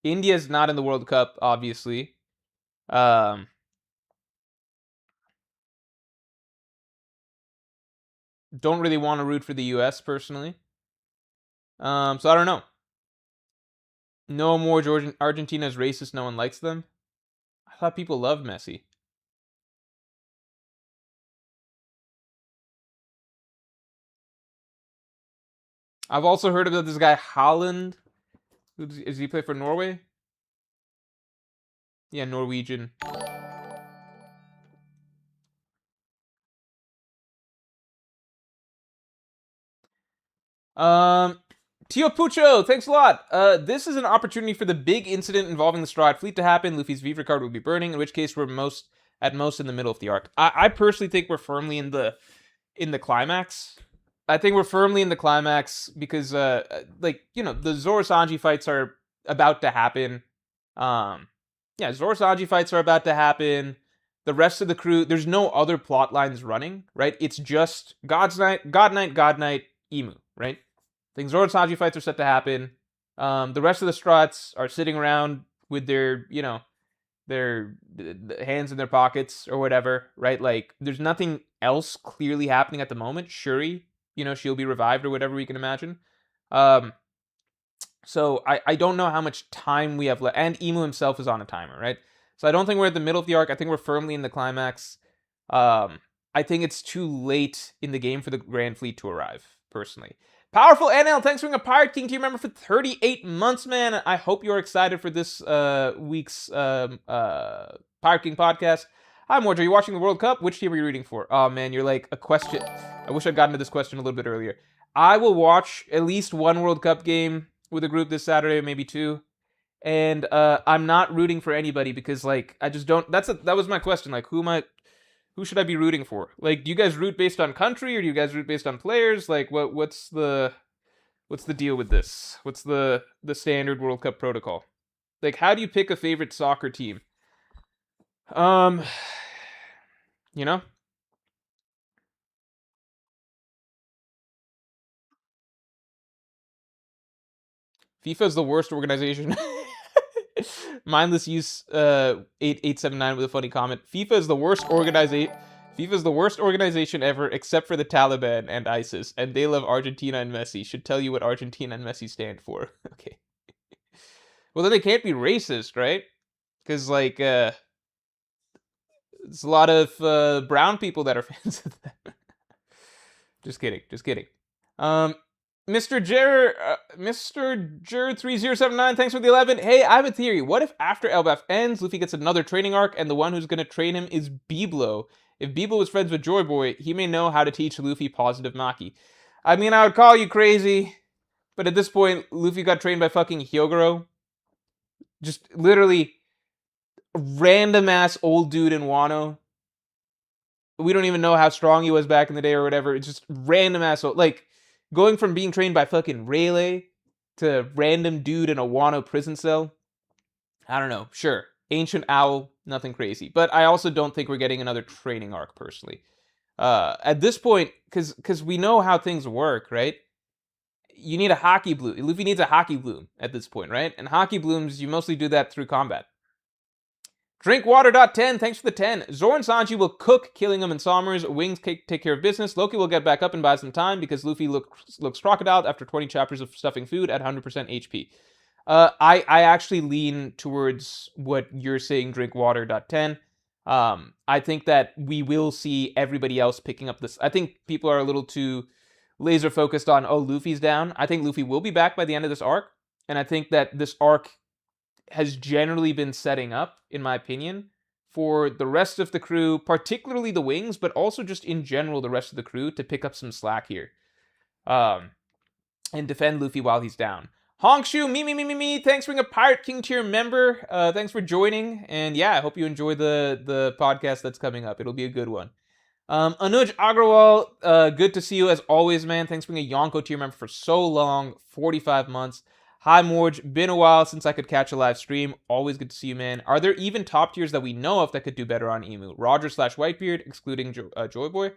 India's not in the World Cup, obviously. Don't really want to root for the U.S. personally. So I don't know. No more Argentina's racist. No one likes them. I thought people loved Messi. I've also heard about this guy Holland. Does he play for Norway? Yeah, Norwegian. Tio Pucho, thanks a lot. This is an opportunity for the big incident involving the Straw Hat Fleet to happen. Luffy's Viva card will be burning, in which case we're at most in the middle of the arc. I personally think we're firmly in the climax. I think we're firmly in the climax because, like, you know, the Zoro Sanji fights are about to happen. Yeah, Zoro Sanji fights are about to happen. The rest of the crew, there's no other plot lines running, right? It's just God Knight, Emu, right? I think Zoro Sanji fights are set to happen. The rest of the Struts are sitting around with their, you know, their hands in their pockets or whatever, right? Like, there's nothing else clearly happening at the moment. Shuri, you know, she'll be revived or whatever we can imagine. So I don't know how much time we have left. And Emu himself is on a timer, right? So I don't think we're at the middle of the arc. I think we're firmly in the climax. I think it's too late in the game for the Grand Fleet to arrive, personally. Powerful NL, thanks for being a Pirate King team member for 38 months, man. I hope you're excited for this week's Pirate King podcast. Hi, Mordge, are you watching the World Cup? Which team are you rooting for? Oh, man, you're like a question. I wish I'd gotten to this question a little bit earlier. I will watch at least one World Cup game with a group this Saturday, maybe two. And I'm not rooting for anybody because, like, I just don't... That was my question. Like, who should I be rooting for? Like, do you guys root based on country or do you guys root based on players? Like, what's the deal with this? What's the standard World Cup protocol? Like, how do you pick a favorite soccer team? Um, you know? FIFA's the worst organization. Mindless use 8879 with a funny comment. FIFA is the worst organization ever, except for the Taliban and ISIS, and they love Argentina and Messi. Should tell you what Argentina and Messi stand for. Okay. Well, then they can't be racist, right? Because like, there's a lot of brown people that are fans of them. Just kidding. Just kidding. Um, Mr. Jer 3079, thanks for the 11. Hey, I have a theory. What if after Elbaf ends, Luffy gets another training arc, and the one who's gonna train him is Biblo? If Biblo was friends with Joy Boy, he may know how to teach Luffy positive Maki. I mean, I would call you crazy, but at this point, Luffy got trained by fucking Hyogoro. Just literally random ass old dude in Wano. We don't even know how strong he was back in the day or whatever. It's just random ass, like going from being trained by fucking Rayleigh to random dude in a Wano prison cell. I don't know. Sure, ancient owl, nothing crazy. But I also don't think we're getting another training arc personally. At this point, because we know how things work, right? You need a hockey bloom. Luffy needs a hockey bloom at this point, right? And hockey blooms, you mostly do that through combat. Drinkwater.10, thanks for the 10. Zoro and Sanji will cook, killing him in Somers. Wings take care of business. Loki will get back up and buy some time because Luffy looks crocodile after 20 chapters of stuffing food at 100% HP. I actually lean towards what you're saying, Drinkwater.10. I think that we will see everybody else picking up this. I think people are a little too laser focused on, oh, Luffy's down. I think Luffy will be back by the end of this arc. And I think that this arc has generally been setting up, in my opinion, for the rest of the crew, particularly the Wings, but also just in general the rest of the crew to pick up some slack here. And defend Luffy while he's down. Honkshu, me, thanks for being a Pirate King tier member. Thanks for joining. And yeah, I hope you enjoy the podcast that's coming up. It'll be a good one. Anuj Agrawal, good to see you as always, man. Thanks for being a Yonko tier member for so long, 45 months. Hi, Morge. Been a while since I could catch a live stream. Always good to see you, man. Are there even top tiers that we know of that could do better on Emu? Roger / Whitebeard, excluding Joy Boy?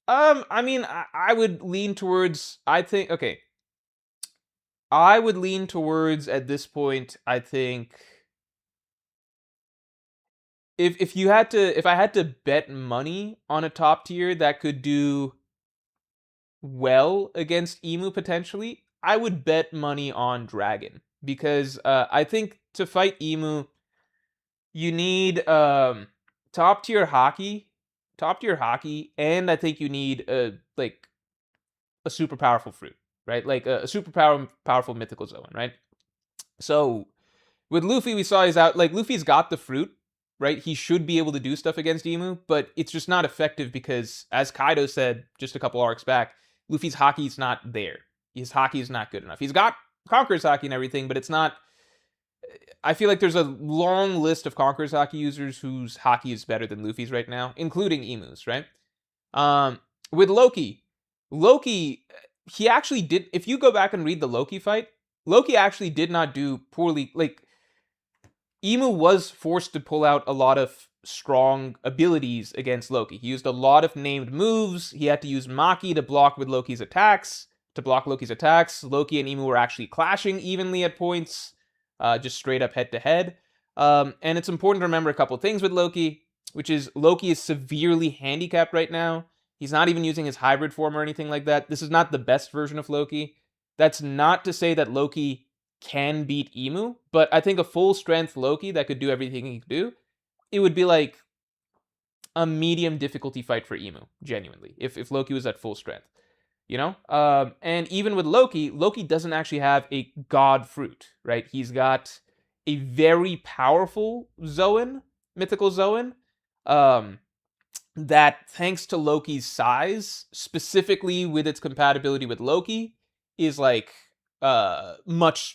I mean, I would lean towards, I think, okay. I would lean towards, at this point, I think, if I had to bet money on a top tier that could do well against Emu potentially, I would bet money on Dragon. Because I think to fight Emu, you need top tier hockey, and I think you need a super powerful fruit, right? Like a super powerful mythical zone, right? So with Luffy, we saw he's out. Like Luffy's got the fruit, right? He should be able to do stuff against Emu, but it's just not effective because, as Kaido said just a couple arcs back, Luffy's hockey's not there. His hockey is not good enough. He's got Conqueror's hockey and everything, but it's not. I feel like there's a long list of Conqueror's hockey users whose hockey is better than Luffy's right now, including Emu's, right? With Loki, he actually did. If you go back and read the Loki fight, Loki actually did not do poorly. Like, Emu was forced to pull out a lot of strong abilities against Loki. He used a lot of named moves. He had to use Maki to block Loki's attacks. Loki and Emu were actually clashing evenly at points, just straight up head to head. And it's important to remember a couple things with Loki, which is Loki is severely handicapped right now. He's not even using his hybrid form or anything like that. This is not the best version of Loki. That's not to say that Loki can beat Emu, but I think a full strength Loki that could do everything he could do, it would be like a medium difficulty fight for Emu, genuinely, if Loki was at full strength, you know? And even with Loki doesn't actually have a god fruit, right? He's got a very powerful Zoan, mythical Zoan, that, thanks to Loki's size, specifically with its compatibility with Loki, is like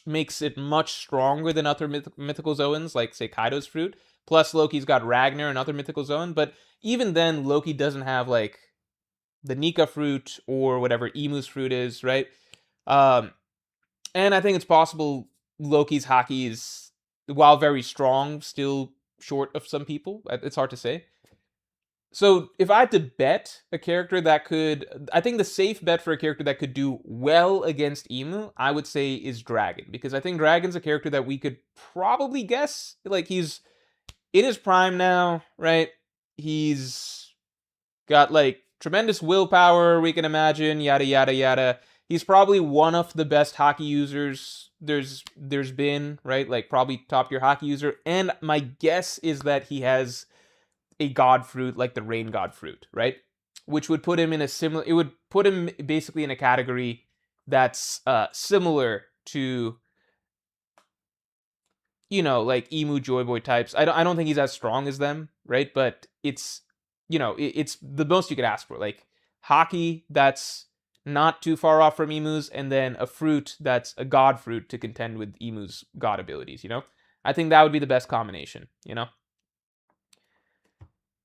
makes it much stronger than other mythical Zoans, like say Kaido's fruit. Plus Loki's got Ragnar, another mythical Zoan, but even then Loki doesn't have like the Nika fruit or whatever Emu's fruit is, right? And I think it's possible Loki's hockey is while very strong, still short of some people. It's hard to say. So if I had to bet a character that could, I think the safe bet for a character that could do well against Emu, I would say is Dragon, because I think Dragon's a character that we could probably guess. Like, he's in his prime now, right? He's got like tremendous willpower, we can imagine, yada yada yada. He's probably one of the best hockey users there's been, right? Like, probably top tier hockey user. And my guess is that he has a god fruit like the rain god fruit, right? Which would put him in a similar, it would put him basically in a category that's similar to, you know, like Emu Joy Boy types. I don't think he's as strong as them, right? But it's, you know, it's the most you could ask for. Like, hockey that's not too far off from Emu's, and then a fruit that's a god fruit to contend with Emu's god abilities, you know? I think that would be the best combination, you know?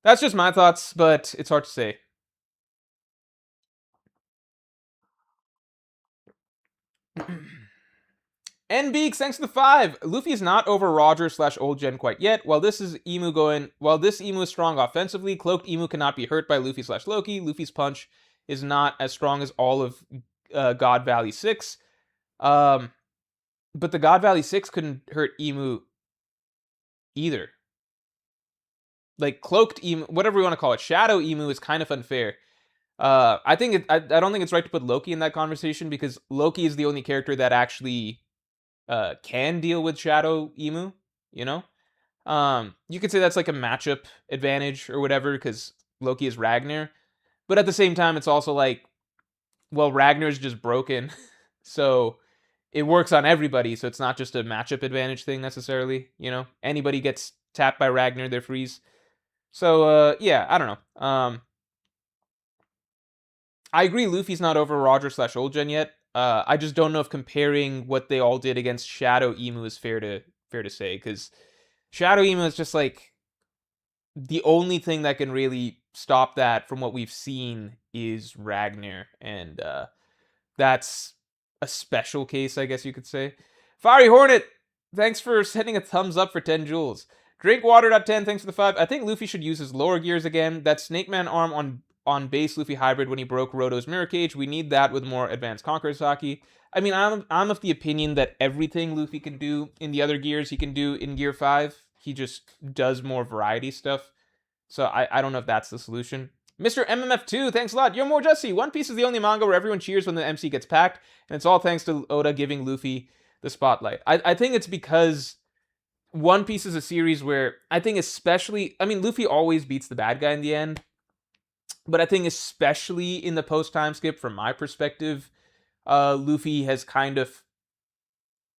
That's just my thoughts, but it's hard to say. N Beaks, thanks for the 5. Luffy is not over Roger slash old gen quite yet. While this Emu is strong offensively, cloaked Emu cannot be hurt by Luffy slash Loki. Luffy's punch is not as strong as all of God Valley 6. But the God Valley 6 couldn't hurt Emu either. Like, cloaked Emu, whatever we want to call it, Shadow Emu is kind of unfair. I don't think it's right to put Loki in that conversation, because Loki is the only character that actually can deal with Shadow Emu, you know? You could say that's like a matchup advantage or whatever, because Loki is Ragnar. But at the same time, it's also like, well, Ragnar's just broken. So it works on everybody, so it's not just a matchup advantage thing necessarily, you know? Anybody gets tapped by Ragnar, they're freeze. So, yeah, I don't know. I agree Luffy's not over Roger slash Old Gen yet. I just don't know if comparing what they all did against Shadow Emu is fair to say, because Shadow Emu is just like the only thing that can really stop that from what we've seen is Ragnar, and that's a special case, I guess you could say. Fiery Hornet, thanks for sending a thumbs up for 10 jewels. Drinkwater.10, thanks for the 5. I think Luffy should use his lower gears again. That Snake Man arm on base Luffy hybrid when he broke Roto's mirror cage. We need that with more advanced Conqueror's Haki. I mean, I'm of the opinion that everything Luffy can do in the other gears, he can do in Gear 5. He just does more variety stuff. So I don't know if that's the solution. Mr. MMF2, thanks a lot. You're more Jesse. One Piece is the only manga where everyone cheers when the MC gets packed, and it's all thanks to Oda giving Luffy the spotlight. I think it's because One Piece is a series where I think especially, I mean, Luffy always beats the bad guy in the end, but I think especially in the post-time skip, from my perspective, Luffy has kind of,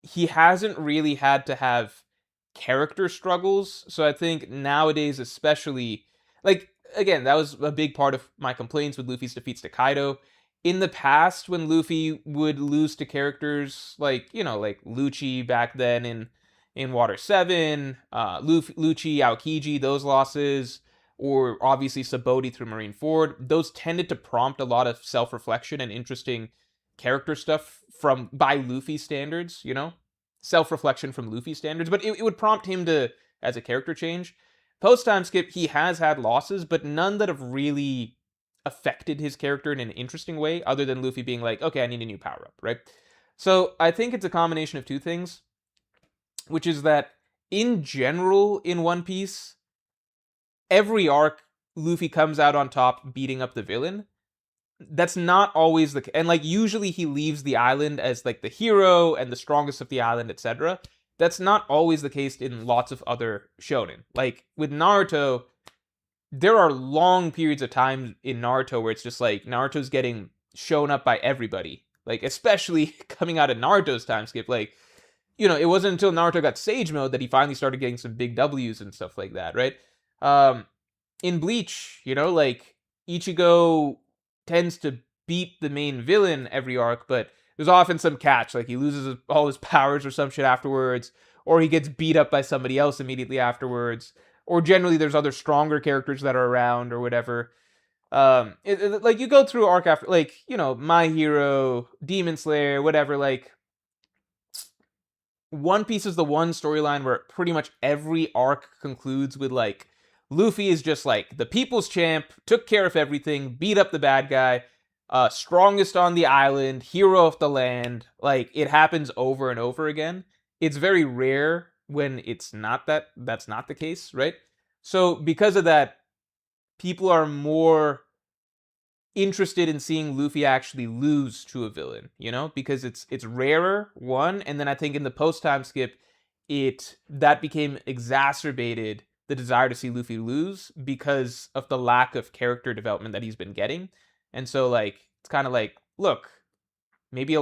he hasn't really had to have character struggles. So I think nowadays, especially, like, again, that was a big part of my complaints with Luffy's defeats to Kaido. In the past, when Luffy would lose to characters like, you know, like Lucci back then in Water 7, Lucci, Aokiji, those losses, or obviously Sabaody through Marineford, those tended to prompt a lot of self-reflection and interesting character stuff by Luffy standards, you know? Self-reflection from Luffy standards, but it would prompt him to, as a character change. Post-time skip, he has had losses, but none that have really affected his character in an interesting way, other than Luffy being like, okay, I need a new power-up, right? So I think it's a combination of two things, which is that, in general, in One Piece, every arc, Luffy comes out on top beating up the villain. That's not always the case. And, like, usually he leaves the island as, like, the hero and the strongest of the island, etc. That's not always the case in lots of other shonen. Like, with Naruto, there are long periods of time in Naruto where it's just like Naruto's getting shown up by everybody. Like, especially coming out of Naruto's time skip. Like, you know, it wasn't until Naruto got Sage Mode that he finally started getting some big W's and stuff like that, right? In Bleach, you know, like, Ichigo tends to beat the main villain every arc, but there's often some catch, like he loses all his powers or some shit afterwards, or he gets beat up by somebody else immediately afterwards, or generally there's other stronger characters that are around or whatever. Like, you go through arc after, like, you know, My Hero, Demon Slayer, whatever, like, One Piece is the one storyline where pretty much every arc concludes with like Luffy is just like the people's champ, took care of everything, beat up the bad guy, strongest on the island, hero of the land. Like it happens over and over again. It's very rare when it's not that's not the case, right? So because of that, people are more interested in seeing Luffy actually lose to a villain, you know, because it's rarer, one, and then I think in the post time skip, that became exacerbated the desire to see Luffy lose because of the lack of character development that he's been getting. And so like it's kind of like, look, maybe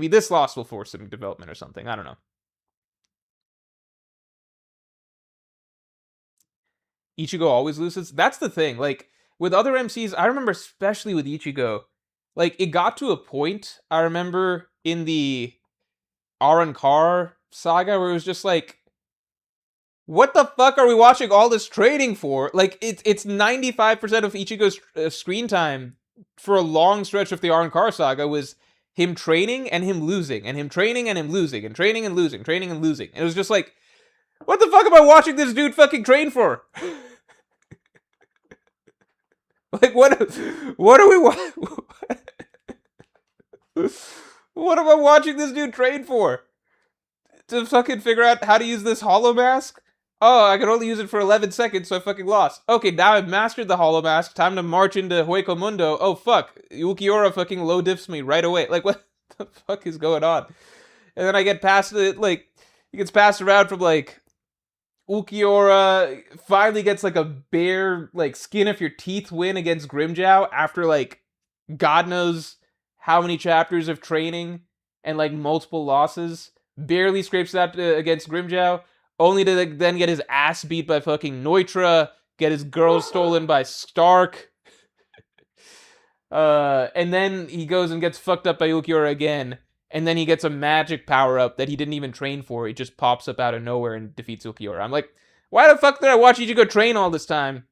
this loss will force some development or something. I don't know. Ichigo always loses. That's the thing. Like with other MCs, I remember especially with Ichigo, like it got to a point. I remember in the Arrancar saga where it was just like, what the fuck are we watching all this training for? Like it's 95% of Ichigo's screen time for a long stretch of the Arrancar saga was him training and him losing, and him training and him losing, and training and losing, training and losing. And it was just like, what the fuck am I watching this dude fucking train for? Like what are we what am I watching this dude train for? To fucking figure out how to use this hollow mask? Oh, I could only use it for 11 seconds, so I fucking lost. Okay, now I've mastered the hollow mask. Time to march into Hueco Mundo. Oh, fuck. Ukiura fucking low diffs me right away. Like, what the fuck is going on? And then I get past it, like, he gets passed around from, like, Ukiura finally gets, like, a bare, like, skin of your teeth win against Grimjow after, like, God knows how many chapters of training and, like, multiple losses. Barely scrapes that against Grimjow. Only to then get his ass beat by fucking Neutra, get his girl stolen by Stark. And then he goes and gets fucked up by Ukiura again. And then he gets a magic power-up that he didn't even train for. He just pops up out of nowhere and defeats Ukiura. I'm like, why the fuck did I watch Ichigo train all this time?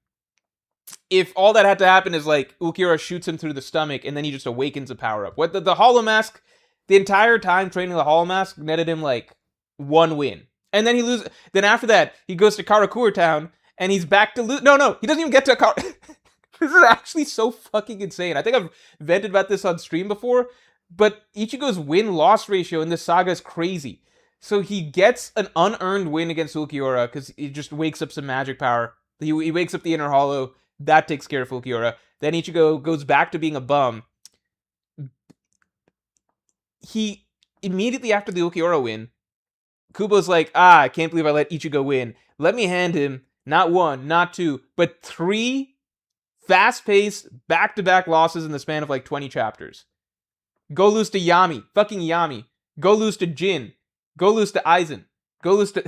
If all that had to happen is like, Ukiura shoots him through the stomach and then he just awakens a power-up. What the Hollow Mask, the entire time training the Hollow Mask netted him like 1 win. And then he loses. Then after that, he goes to Karakura Town, and he's back to lose. No, he doesn't even get to This is actually so fucking insane. I think I've vented about this on stream before, but Ichigo's win-loss ratio in this saga is crazy. So he gets an unearned win against Ukiura, because he just wakes up some magic power. He wakes up the Inner Hollow. That takes care of Ukiura. Then Ichigo goes back to being a bum. He, immediately after the Ukiura win, Kubo's like, I can't believe I let Ichigo win. Let me hand him not 1, not 2, but 3 fast-paced, back-to-back losses in the span of like 20 chapters. Go lose to Yami. Fucking Yami. Go lose to Jin. Go lose to Aizen. Go lose to...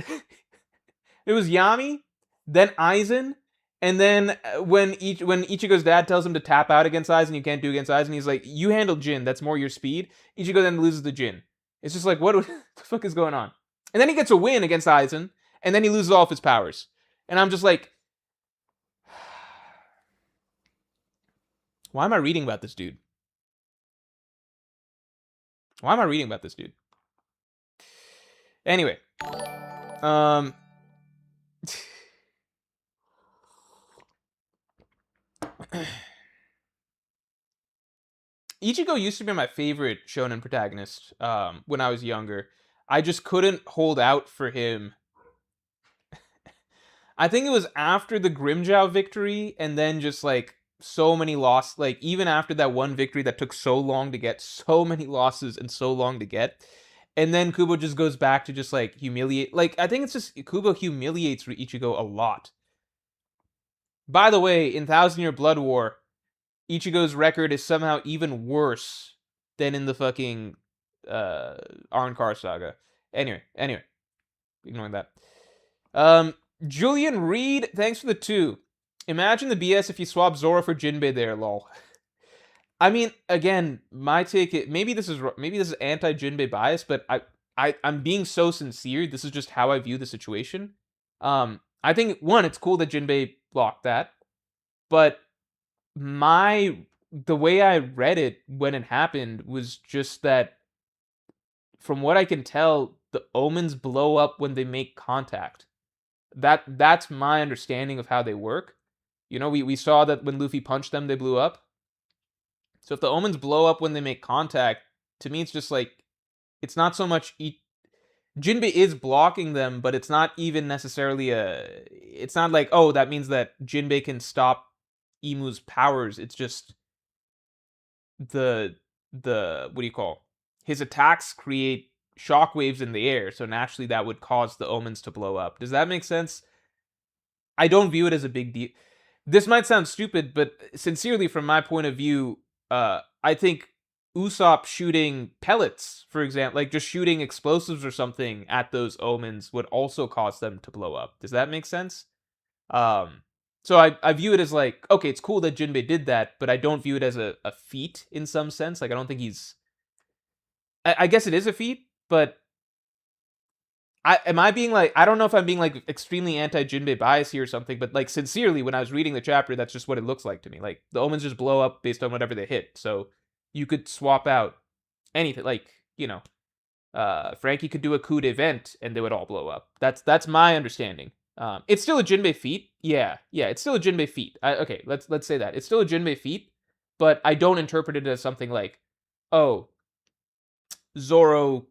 It was Yami, then Aizen, and then when Ichigo's dad tells him to tap out against Aizen, you can't do against Aizen, he's like, you handle Jin, that's more your speed. Ichigo then loses to Jin. It's just like, what the fuck is going on? And then he gets a win against Aizen, and then he loses all of his powers. And I'm just like, why am I reading about this dude? Why am I reading about this dude? Anyway. Ichigo used to be my favorite shonen protagonist when I was younger. I just couldn't hold out for him. I think it was after the Grimjow victory, and then just like so many losses. Like even after that one victory that took so long to get, so many losses and so long to get. And then Kubo just goes back to just like humiliate. Like I think it's just Kubo humiliates Ichigo a lot. By the way, in Thousand Year Blood War, Ichigo's record is somehow even worse than in the fucking Arrancar saga. Anyway, ignoring that. Julian Reed, thanks for the 2. Imagine the BS if you swap Zoro for Jinbe there, lol. I mean, again, my take, maybe this is anti-Jinbe bias, but I'm being so sincere. This is just how I view the situation. I think, one, it's cool that Jinbe blocked that, but the way I read it when it happened was just that, from what I can tell, the omens blow up when they make contact. That's my understanding of how they work. You know, we saw that when Luffy punched them, they blew up. So if the omens blow up when they make contact, to me it's just like it's not so much Jinbe is blocking them, but it's not even necessarily it's not like, oh, that means that Jinbe can stop Emu's powers. It's just the what do you call? His attacks create shockwaves in the air, so naturally that would cause the omens to blow up. Does that make sense? I don't view it as a big deal. This might sound stupid, but sincerely, from my point of view, I think Usopp shooting pellets, for example, like just shooting explosives or something at those omens would also cause them to blow up. Does that make sense? So I view it as like, okay, it's cool that Jinbe did that, but I don't view it as a feat in some sense. Like, I don't think he's... I guess it is a feat, but am I being like, I don't know if I'm being like extremely anti-Jinbe bias here or something, but like sincerely, when I was reading the chapter, that's just what it looks like to me. Like, the omens just blow up based on whatever they hit. So you could swap out anything, like, you know, Frankie could do a coup d'event and they would all blow up. That's my understanding. It's still a Jinbe feat. Yeah, it's still a Jinbe feat. Okay, let's say that. It's still a Jinbe feat, but I don't interpret it as something like, oh, Zoro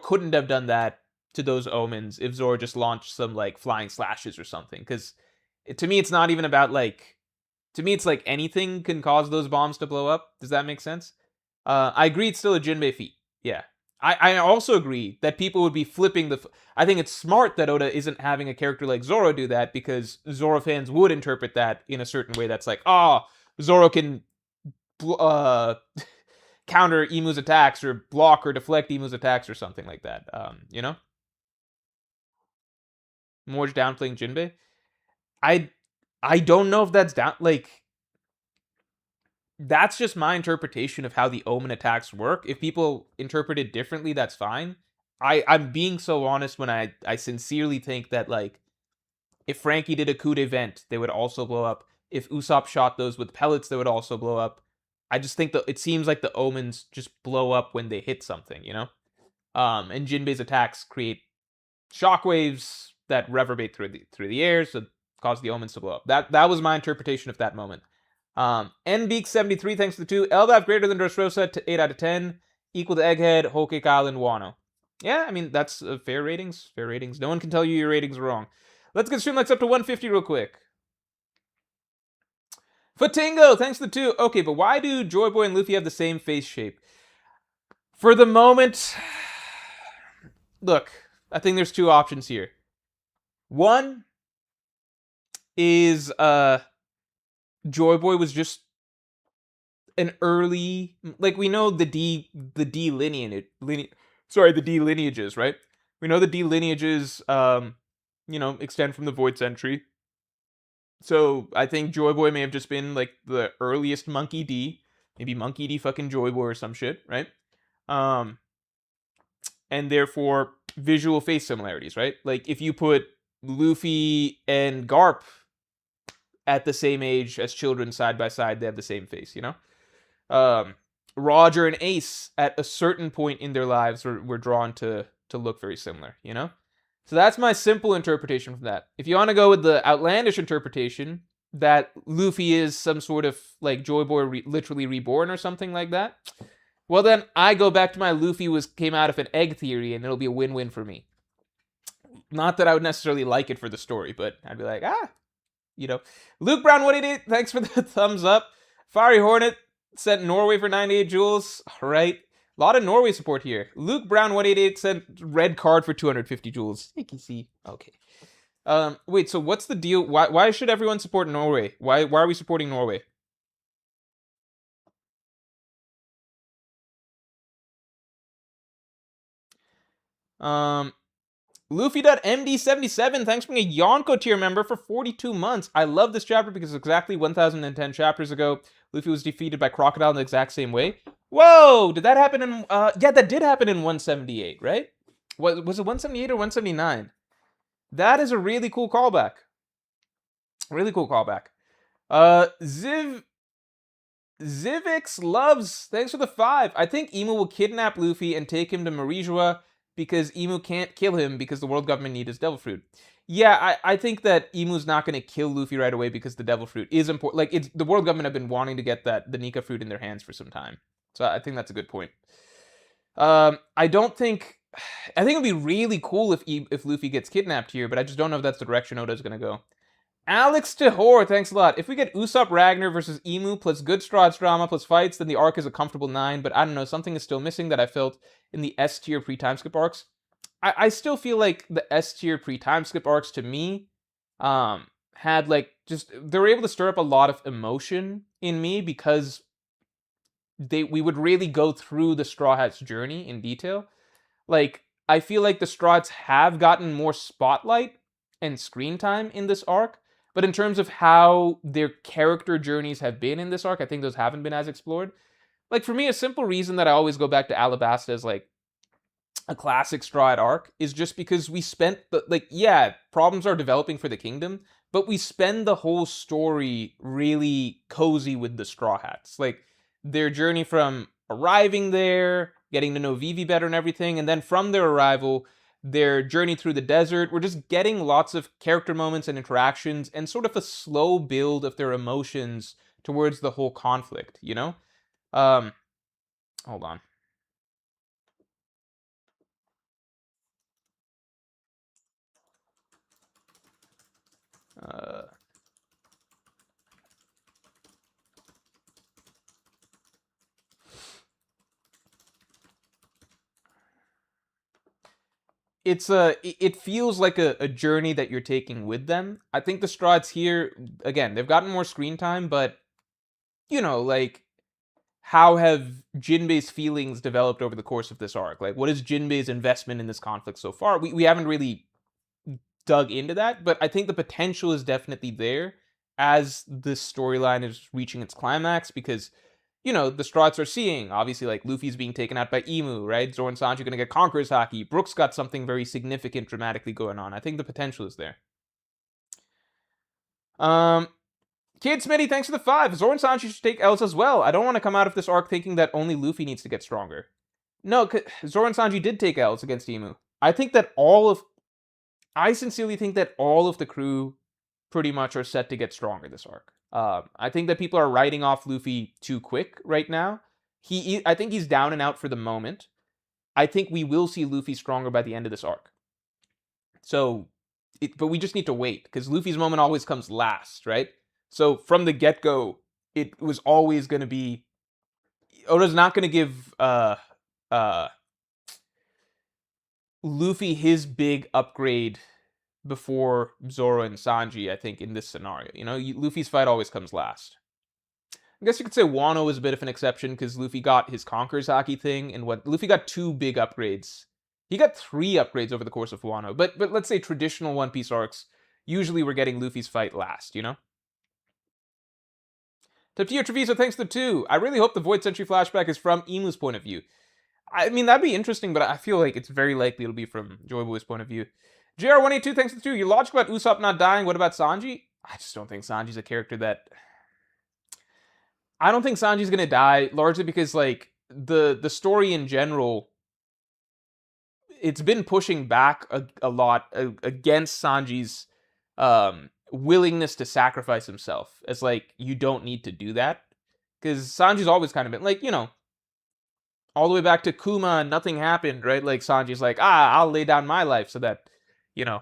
couldn't have done that to those omens if Zoro just launched some like flying slashes or something. Because to me, it's not even about like. To me, it's like anything can cause those bombs to blow up. Does that make sense? I agree, it's still a Jinbe feat. Yeah. I also agree that people would be flipping the... I think it's smart that Oda isn't having a character like Zoro do that, because Zoro fans would interpret that in a certain way that's like, Zoro can counter Emu's attacks or block or deflect Emu's attacks or something like that. You know? More downplaying Jinbe? I don't know if that's down... Like... That's just my interpretation of how the Omen attacks work. If people interpret it differently, that's fine. I'm being so honest when I sincerely think that, like, if Frankie did a coup d'event, they would also blow up. If Usopp shot those with pellets, they would also blow up. I just think that it seems like the omens just blow up when they hit something, you know? And Jinbe's attacks create shockwaves that reverberate through the air, so cause the omens to blow up. That was my interpretation of that moment. NBeak73, thanks for the 2. Elbaf greater than Dressrosa to 8 out of 10. Equal to Egghead, Whole Island, Wano. Yeah, I mean, that's fair ratings. Fair ratings. No one can tell you your ratings are wrong. Let's get stream likes up to 150 real quick. Fatingo, thanks for the 2. Okay, but why do Joy Boy and Luffy have the same face shape? For the moment, look, I think there's two options here. One is, Joy Boy was just an early, like, we know the D lineages, right? We know the D lineages, you know, extend from the Void Century. So I think Joy Boy may have just been like the earliest Monkey D, maybe Monkey D fucking Joy Boy or some shit, right? And therefore visual face similarities, right? Like, if you put Luffy and Garp at the same age as children side by side, they have the same face, you know? Roger and Ace at a certain point in their lives were drawn to look very similar, you know? So that's my simple interpretation from that. If you want to go with the outlandish interpretation that Luffy is some sort of like Joy Boy literally reborn or something like that, well then I go back to my Luffy came out of an egg theory, and it'll be a win-win for me. Not that I would necessarily like it for the story, but I'd be like, you know. Luke Brown 188, thanks for the thumbs up. Fiery Hornet sent Norway for 98 jewels. All right. A lot of Norway support here. Luke Brown 188 sent red card for 250 jewels. See. Okay. Wait, so what's the deal? Why should everyone support Norway? Why are we supporting Norway? Luffy.md77, thanks for being a Yonko tier member for 42 months. I love this chapter because exactly 1010 chapters ago, Luffy was defeated by Crocodile in the exact same way. Whoa! Did that happen in... yeah, that did happen in 178, right? Was it 178 or 179? That is a really cool callback. Really cool callback. Ziv Zivix loves, thanks for the 5. I think Emu will kidnap Luffy and take him to Marijua because Emu can't kill him because the world government need his devil fruit. Yeah, I think that Emu's not going to kill Luffy right away because the devil fruit is important. Like, it's the world government have been wanting to get the Nika fruit in their hands for some time. So I think that's a good point. I don't think... I think it'd be really cool if Luffy gets kidnapped here, but I just don't know if that's the direction Oda's going to go. Alex Tahor, thanks a lot. If we get Usopp Ragnar versus Emu plus good Straws drama plus fights, then the arc is a comfortable 9, but I don't know, something is still missing that I felt in the S tier pre-time skip arcs. I still feel like the S tier pre-time skip arcs to me had like just they were able to stir up a lot of emotion in me because we would really go through the Straw Hats journey in detail. Like, I feel like the Straw Hats have gotten more spotlight and screen time in this arc, but in terms of how their character journeys have been in this arc, I think those haven't been as explored. Like, for me, a simple reason that I always go back to Alabasta as like a classic Straw Hat arc is just because we spent problems are developing for the kingdom, but we spend the whole story really cozy with the Straw Hats. Like, their journey from arriving there, getting to know Vivi better and everything, and then from their arrival, their journey through the desert. We're just getting lots of character moments and interactions and sort of a slow build of their emotions towards the whole conflict, you know? Hold on. It feels like a journey that you're taking with them. I think the Straw Hats here, again, they've gotten more screen time, but you know, like, how have Jinbe's feelings developed over the course of this arc? Like, what is Jinbe's investment in this conflict so far? We haven't really dug into that, but I think the potential is definitely there as this storyline is reaching its climax because, you know, the Straw Hats are seeing, obviously, like, Luffy's being taken out by Emu, right? Zoro and Sanji are going to get Conqueror's Haki. Brook's got something very significant dramatically going on. I think the potential is there. Kid Smitty, thanks for the 5. Zoro and Sanji should take L's as well. I don't want to come out of this arc thinking that only Luffy needs to get stronger. No, Zoro and Sanji did take L's against Emu. I sincerely think that all of the crew pretty much are set to get stronger this arc. I think that people are writing off Luffy too quick right now. I think he's down and out for the moment. I think we will see Luffy stronger by the end of this arc. But we just need to wait, because Luffy's moment always comes last, right? So from the get-go, it was always going to be... Oda's not going to give Luffy his big upgrade before Zoro and Sanji, I think, in this scenario. You know, Luffy's fight always comes last. I guess you could say Wano is a bit of an exception because Luffy got his Conqueror's Haki thing, and Luffy got 2 big upgrades. He got 3 upgrades over the course of Wano, but let's say traditional One Piece arcs, usually we're getting Luffy's fight last, you know? Tapio Treviso, thanks to 2. I really hope the Void Century flashback is from Emu's point of view. I mean, that'd be interesting, but I feel like it's very likely it'll be from Joy Boy's point of view. JR182, thanks to 2. Your logic about Usopp not dying, what about Sanji? I just don't think Sanji's a character that... I don't think Sanji's gonna die, largely because, like, the story in general, it's been pushing back a lot against Sanji's willingness to sacrifice himself. As, like, you don't need to do that. Because Sanji's always kind of been, like, you know, all the way back to Kuma, nothing happened, right? Like, Sanji's like, I'll lay down my life so that, you know,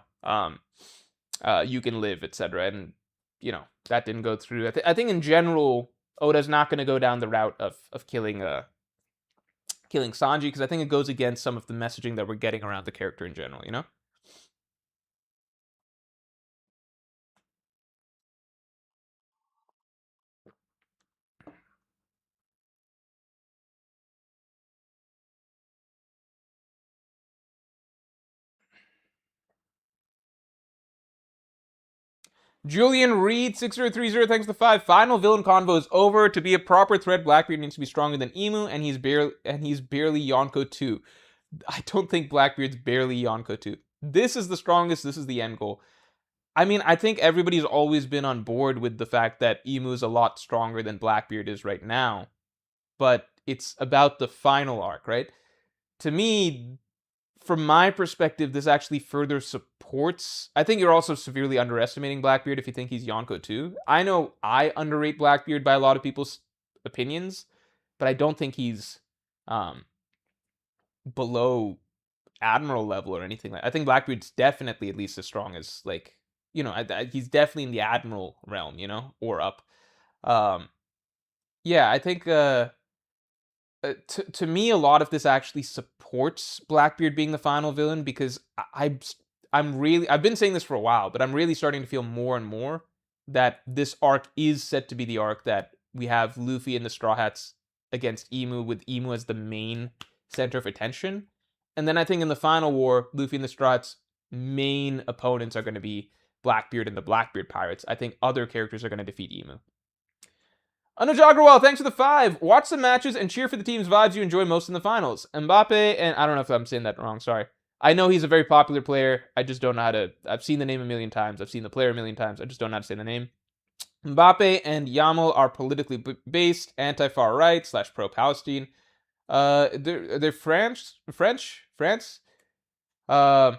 you can live, etc. And, you know, that didn't go through. I think in general, Oda's not going to go down the route of killing Sanji, because I think it goes against some of the messaging that we're getting around the character in general, you know? Julian Reed 6030, thanks to 5. Final villain convo is over. To be a proper threat, Blackbeard needs to be stronger than Emu, and he's barely Yonko 2. I don't think Blackbeard's barely Yonko 2. This is the strongest. This is the end goal. I mean, I think everybody's always been on board with the fact that Emu's a lot stronger than Blackbeard is right now, but it's about the final arc, right? To me, from my perspective, this actually further supports. I think you're also severely underestimating Blackbeard if you think he's Yonko too. I know I underrate Blackbeard by a lot of people's opinions, but I don't think he's um, below Admiral level or anything like that. I think Blackbeard's definitely at least as strong as, like, he's definitely in the Admiral realm, or up. Um, yeah, I think to me, a lot of this actually supports Blackbeard being the final villain because I've been saying this for a while, but I'm really starting to feel more and more that this arc is set to be the arc that we have Luffy and the Straw Hats against Emu, with Emu as the main center of attention. And then I think in the final war, Luffy and the Straw Hats' main opponents are going to be Blackbeard and the Blackbeard Pirates. I think other characters are going to defeat Emu. Anuj Agrawal, thanks for the 5. Watch the matches and cheer for the team's vibes you enjoy most in the finals. Mbappe, and I don't know if I'm saying that wrong, sorry. I know he's a very popular player. I just don't know how to. I've seen the name a million times. I've seen the player a million times. I just don't know how to say the name. Mbappe and Yamal are politically based, anti-far right / pro-Palestine. They're French. France. Uh,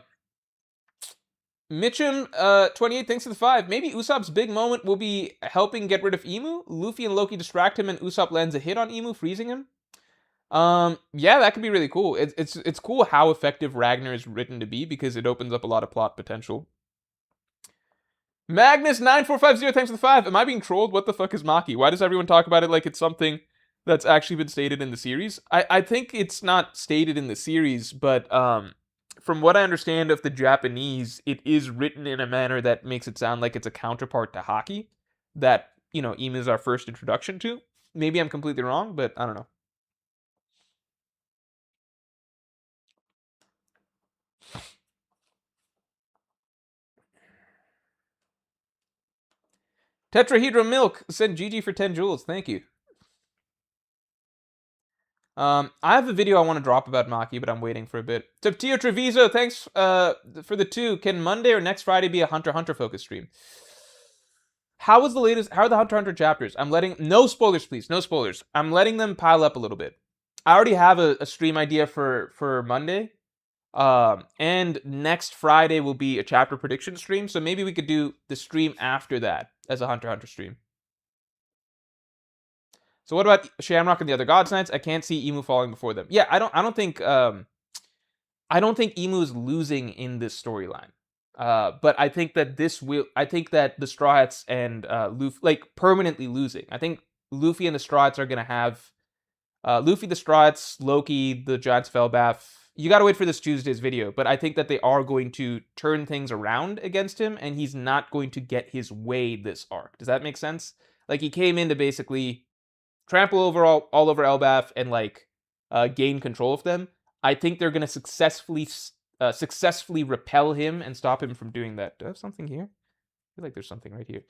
Mitchum, 28, thanks for the 5. Maybe Usopp's big moment will be helping get rid of Emu. Luffy and Loki distract him and Usopp lands a hit on Emu, freezing him. Yeah, that could be really cool. It's cool how effective Ragnar is written to be because it opens up a lot of plot potential. Magnus9450, thanks for the 5. Am I being trolled? What the fuck is Maki? Why does everyone talk about it like it's something that's actually been stated in the series? I think it's not stated in the series, but from what I understand of the Japanese, it is written in a manner that makes it sound like it's a counterpart to Haki that, Emu is our first introduction to. Maybe I'm completely wrong, but I don't know. Tetrahedral Milk sent GG for 10 jewels. Thank you. I have a video I want to drop about Maki, but I'm waiting for a bit. Tio Treviso, thanks for the 2. Can Monday or next Friday be a Hunter x Hunter focus stream? How are the Hunter x Hunter chapters? I'm letting, no spoilers, please, no spoilers. I'm letting them pile up a little bit. I already have a stream idea for Monday. And next Friday will be a chapter prediction stream, so maybe we could do the stream after that as a Hunter x Hunter stream. So what about Shamrock and the other Gods Knights? I can't see Emu falling before them. Yeah, I don't think Emu is losing in this storyline. But I think that the Straw Hats and Luffy, like, permanently losing. I think Luffy and the Straw Hats are gonna have Luffy, the Straw Hats, Loki, the Giants of Elbaf. You gotta wait for this Tuesday's video, but I think that they are going to turn things around against him, and he's not going to get his way this arc. Does that make sense? Like, he came in to basically trample all over Elbaf and, like, gain control of them. I think they're gonna successfully repel him and stop him from doing that. Do I have something here? I feel like there's something right here.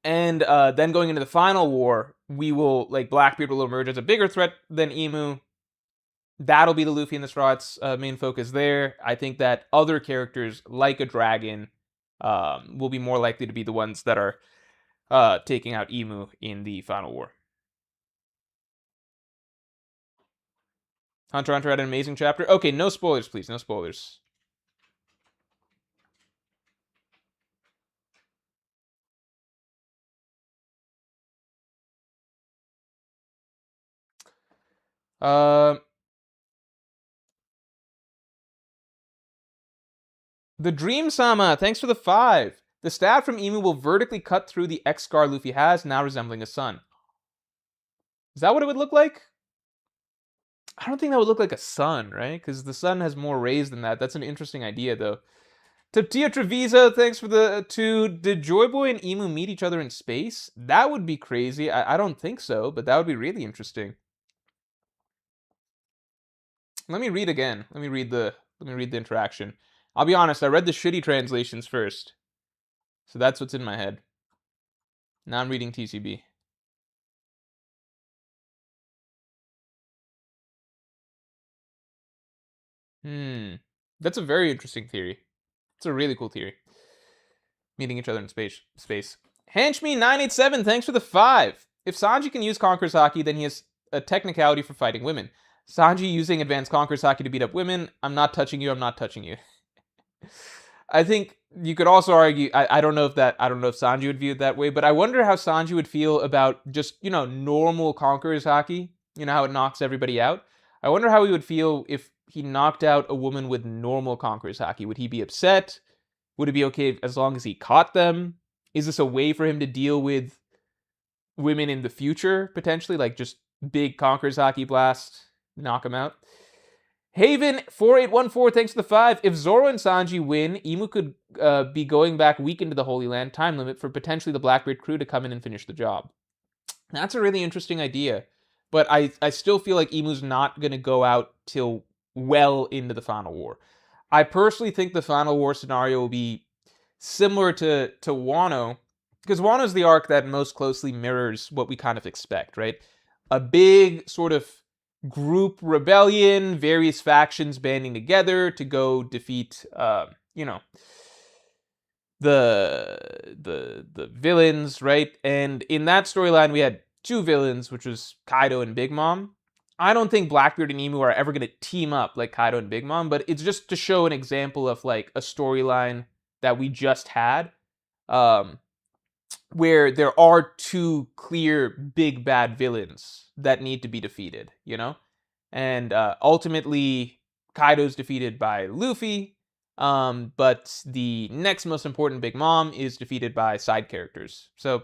And then going into the final war, Blackbeard will emerge as a bigger threat than Emu. That'll be the Luffy and the Straw Hats' main focus there. I think that other characters, like a dragon, will be more likely to be the ones that are taking out Emu in the final war. Hunter x Hunter had an amazing chapter. Okay, no spoilers, please. No spoilers. The Dream Sama, thanks for the 5. The stab from Emu will vertically cut through the X scar Luffy has, now resembling a sun. Is that what it would look like? I don't think that would look like a sun, right? Because the sun has more rays than that. That's an interesting idea, though. Taptia Treviso, thanks for the 2. Did Joy Boy and Emu meet each other in space? That would be crazy. I don't think so, but that would be really interesting. Let me read again. Let me read the interaction. I'll be honest, I read the shitty translations first. So that's what's in my head. Now I'm reading TCB. That's a very interesting theory. It's a really cool theory. Meeting each other in space. Henchme987, thanks for the 5. If Sanji can use Conqueror's Haki, then he has a technicality for fighting women. Sanji using advanced Conqueror's Haki to beat up women. I'm not touching you. I'm not touching you. I think you could also argue. I don't know if Sanji would view it that way, but I wonder how Sanji would feel about just normal Conqueror's Haki. You know how it knocks everybody out. I wonder how he would feel if he knocked out a woman with normal Conqueror's Haki. Would he be upset? Would it be okay as long as he caught them? Is this a way for him to deal with women in the future, potentially? Like just big Conqueror's Haki blast, knock him out? Haven4814, thanks for the 5. If Zoro and Sanji win, Emu could be going back weak into the Holy Land, time limit for potentially the Blackbeard crew to come in and finish the job. That's a really interesting idea, but I still feel like Emu's not going to go out till well into the Final War. I personally think the Final War scenario will be similar to Wano, because Wano's the arc that most closely mirrors what we kind of expect, right? A big sort of group rebellion, various factions banding together to go defeat, the villains, right? And in that storyline, we had 2 villains, which was Kaido and Big Mom. I don't think Blackbeard and Emu are ever going to team up like Kaido and Big Mom, but it's just to show an example of like a storyline that we just had, where there are 2 clear big bad villains that need to be defeated, and ultimately Kaido's defeated by Luffy, but the next most important Big Mom is defeated by side characters. So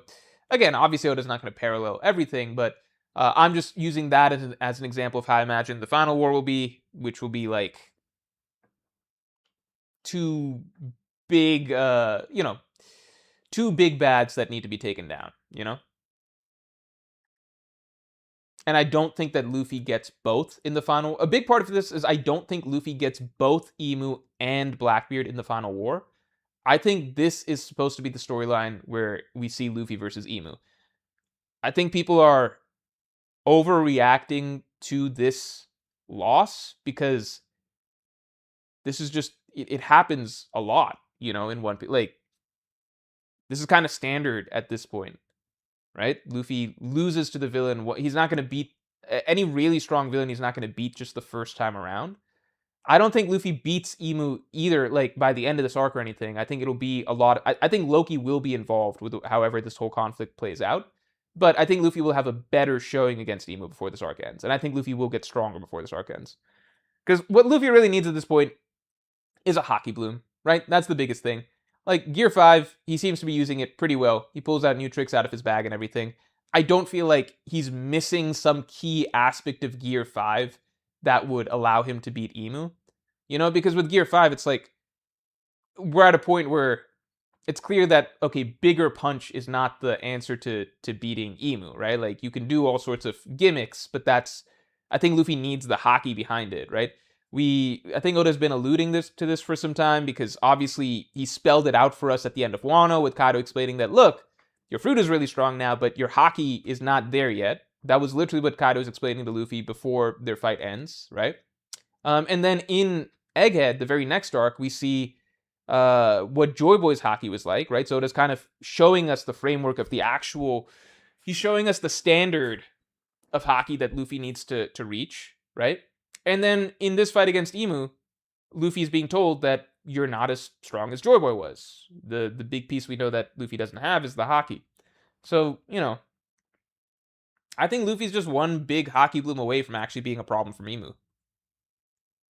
again, obviously Oda's not going to parallel everything, but I'm just using that as an example of how I imagine the Final War will be, which will be like 2 big, 2 big bads that need to be taken down, And I don't think that Luffy gets both in the final. A big part of this is I don't think Luffy gets both Emu and Blackbeard in the Final War. I think this is supposed to be the storyline where we see Luffy versus Emu. I think people are overreacting to this loss because this is just it happens a lot, in One Piece. Like, this is kind of standard at this point, right? Luffy loses to the villain. He's not going to beat any really strong villain. He's not going to beat just the first time around. I don't think Luffy beats Emu either, like by the end of this arc or anything. I think it'll be a lot. I think Loki will be involved with however this whole conflict plays out. But I think Luffy will have a better showing against Emu before this arc ends. And I think Luffy will get stronger before this arc ends. Because what Luffy really needs at this point is a Haki Bloom, right? That's the biggest thing. Like, Gear 5, he seems to be using it pretty well. He pulls out new tricks out of his bag and everything. I don't feel like he's missing some key aspect of Gear 5 that would allow him to beat Emu. Because with Gear 5, it's like, we're at a point where it's clear that, okay, bigger punch is not the answer to beating Emu, right? Like, you can do all sorts of gimmicks, but I think Luffy needs the Haki behind it, right? I think Oda's been alluding to this for some time, because obviously he spelled it out for us at the end of Wano with Kaido explaining that, look, your fruit is really strong now, but your Haki is not there yet. That was literally what Kaido was explaining to Luffy before their fight ends, right? And then in Egghead, the very next arc, we see what Joy Boy's Haki was like, right? So it is kind of showing us the framework of he's showing us the standard of Haki that Luffy needs to reach, right? And then in this fight against Emu, Luffy's being told that you're not as strong as Joy Boy was. The big piece we know that Luffy doesn't have is the Haki. So, I think Luffy's just one big Haki Bloom away from actually being a problem for Emu.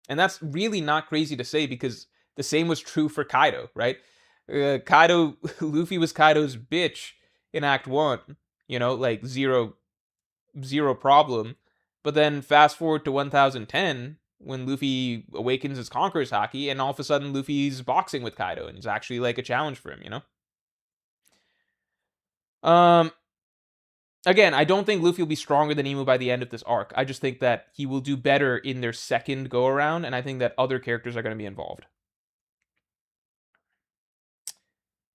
And that's really not crazy to say, because the same was true for Kaido, right? Luffy was Kaido's bitch in Act 1, like zero problem. But then fast forward to 1010, when Luffy awakens his Conqueror's Haki, and all of a sudden Luffy's boxing with Kaido, and it's actually like a challenge for him, Again, I don't think Luffy will be stronger than Emu by the end of this arc. I just think that he will do better in their second go-around, and I think that other characters are going to be involved.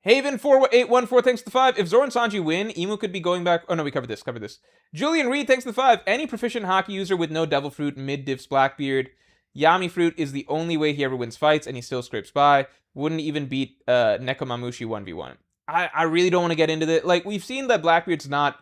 Haven4814, thanks to the 5. If Zoro and Sanji win, Emu could be going back... Oh, no, we covered this. Julian Reed, thanks to the 5. Any proficient Haki user with no Devil Fruit mid-diffs Blackbeard. Yami Fruit is the only way he ever wins fights, and he still scrapes by. wouldn't even beat Nekomamushi 1v1. I really don't want to get into this. Like, we've seen that Blackbeard's not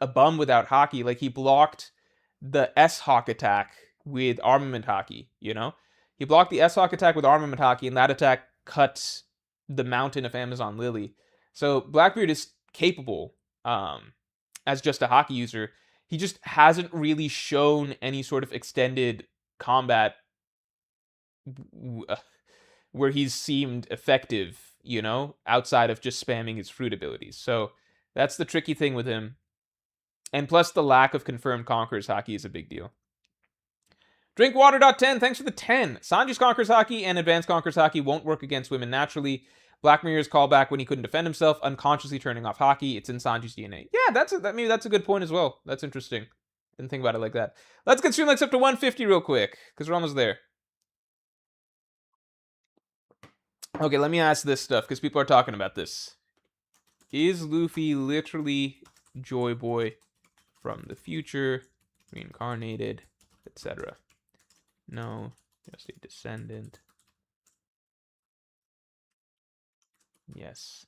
a bum without hockey. Like, he blocked the S-Hawk attack with armament hockey, you know? He blocked the S-Hawk attack with armament hockey, and that attack cut the mountain of Amazon Lily. So Blackbeard is capable as just a hockey user. He just hasn't really shown any sort of extended combat where he's seemed effective, you know, outside of just spamming his fruit abilities. So that's the tricky thing with him. And plus, the lack of confirmed Conquerors hockey is a big deal. Drinkwater.10, thanks for the 10. Sanji's Conquerors hockey and Advanced Conquerors hockey won't work against women naturally. Black Mirror's callback when he couldn't defend himself, unconsciously turning off hockey. It's in Sanji's DNA. Yeah, maybe that's a good point as well. That's interesting. Didn't think about it like that. Let's get stream likes up to 150 real quick, because we're almost there. Okay, let me ask this stuff, because people are talking about this. Is Luffy literally Joy Boy from the future, reincarnated, etc.? No, just a descendant. Yes.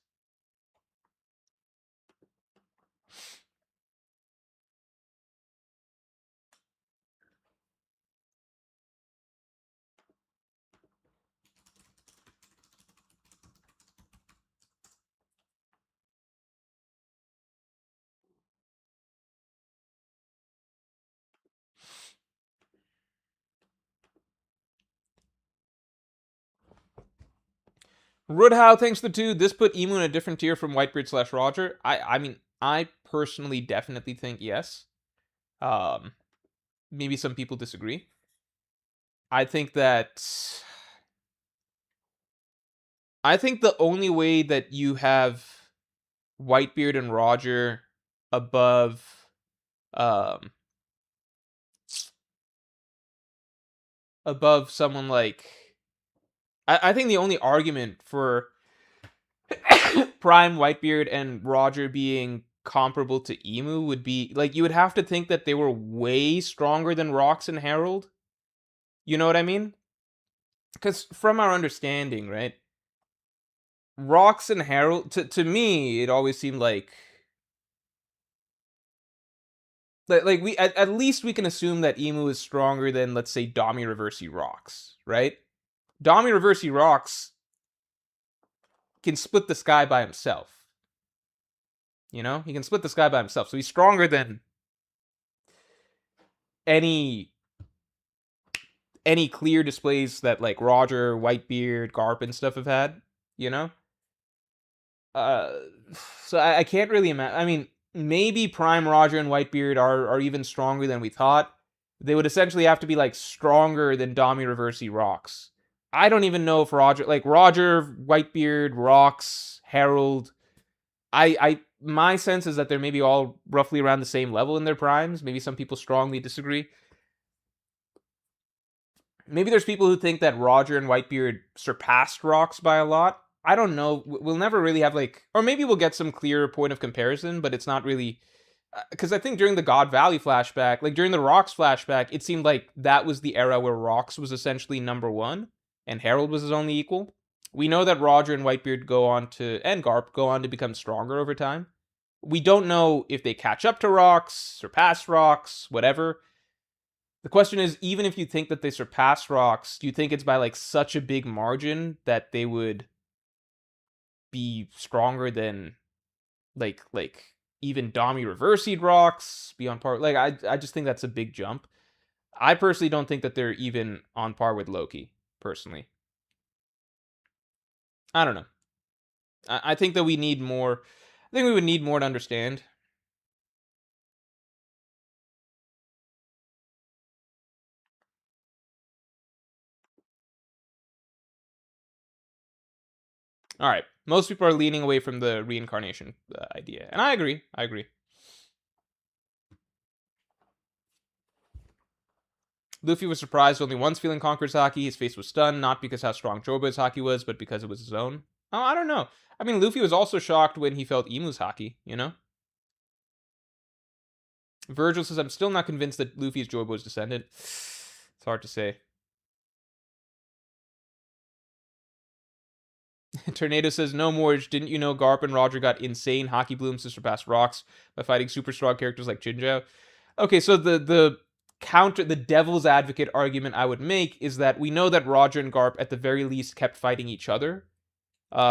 Rudhow, thanks for the 2. This put Emu in a different tier from Whitebeard / Roger. I mean, I personally definitely think yes. Maybe some people disagree. I think the only way that you have Whitebeard and Roger above someone like, I think the only argument for Prime, Whitebeard, and Roger being comparable to Emu would be, like, you would have to think that they were way stronger than Rox and Herald. You know what I mean? Because from our understanding, right, Rox and Herald, to me, it always seemed like we at least we can assume that Emu is stronger than, let's say, Dami Reversi Rox, right? Dami Reversi Rox can split the sky by himself. You know? He can split the sky by himself. So he's stronger than any clear displays that, like, Roger, Whitebeard, Garp, and stuff have had, you know? So I can't really imagine. I mean, maybe Prime Roger and Whitebeard are even stronger than we thought. They would essentially have to be, like, stronger than Dami Reversi Rox. I don't even know if Roger, Whitebeard, Rox, Herald. My sense is that they're maybe all roughly around the same level in their primes. Maybe some people strongly disagree. Maybe there's people who think that Roger and Whitebeard surpassed Rox by a lot. I don't know. We'll never really have, like, or maybe we'll get some clear point of comparison, but it's not really, because I think during the God Valley flashback, like during the Rox flashback, it seemed like that was the era where Rox was essentially number one and Herald was his only equal. We know that Roger and Whitebeard and Garp go on to become stronger over time. We don't know if they catch up to Rox, surpass Rox, whatever. The question is, even if you think that they surpass Rox, do you think it's by, like, such a big margin that they would be stronger than, like even Dami Reversied Rox, be on par? Like, I just think that's a big jump. I personally don't think that they're even on par with Loki, personally. I don't know. I think that we need more. I think we would need more to understand. All right. Most people are leaning away from the reincarnation idea. And I agree. Luffy was surprised only once feeling Conqueror's haki. His face was stunned, not because how strong Joba's haki was, but because it was his own. Oh, I don't know. I mean, Luffy was also shocked when he felt Emu's haki, you know? Virgil says, I'm still not convinced that Luffy is Jobo's descendant. It's hard to say. Tornado says, no more. Didn't you know Garp and Roger got insane hockey blooms to surpass rocks by fighting super strong characters like Jinbe? Okay, so the counter, the devil's advocate argument I would make is that we know that Roger and Garp at the very least kept fighting each other.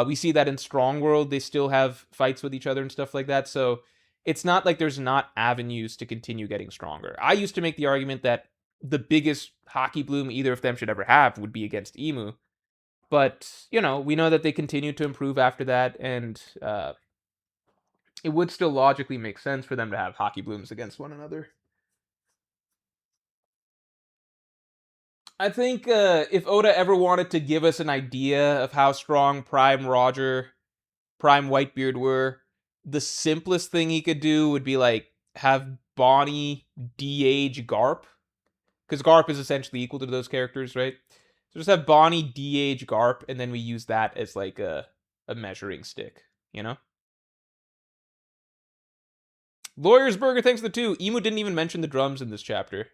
We see that in Strong World, they still have fights with each other and stuff like that. So it's not like there's not avenues to continue getting stronger. I used to make the argument that the biggest hockey bloom either of them should ever have would be against Emu. But, you know, we know that they continue to improve after that, and it would still logically make sense for them to have hockey blooms against one another. I think if Oda ever wanted to give us an idea of how strong Prime Roger, Prime Whitebeard were, the simplest thing he could do would be like have Bonnie de-age Garp, because Garp is essentially equal to those characters, right? So just have Bonnie de-age Garp, and then we use that as like a measuring stick, you know? Lawyer's Burger, thanks to the 2. Emu didn't even mention the drums in this chapter.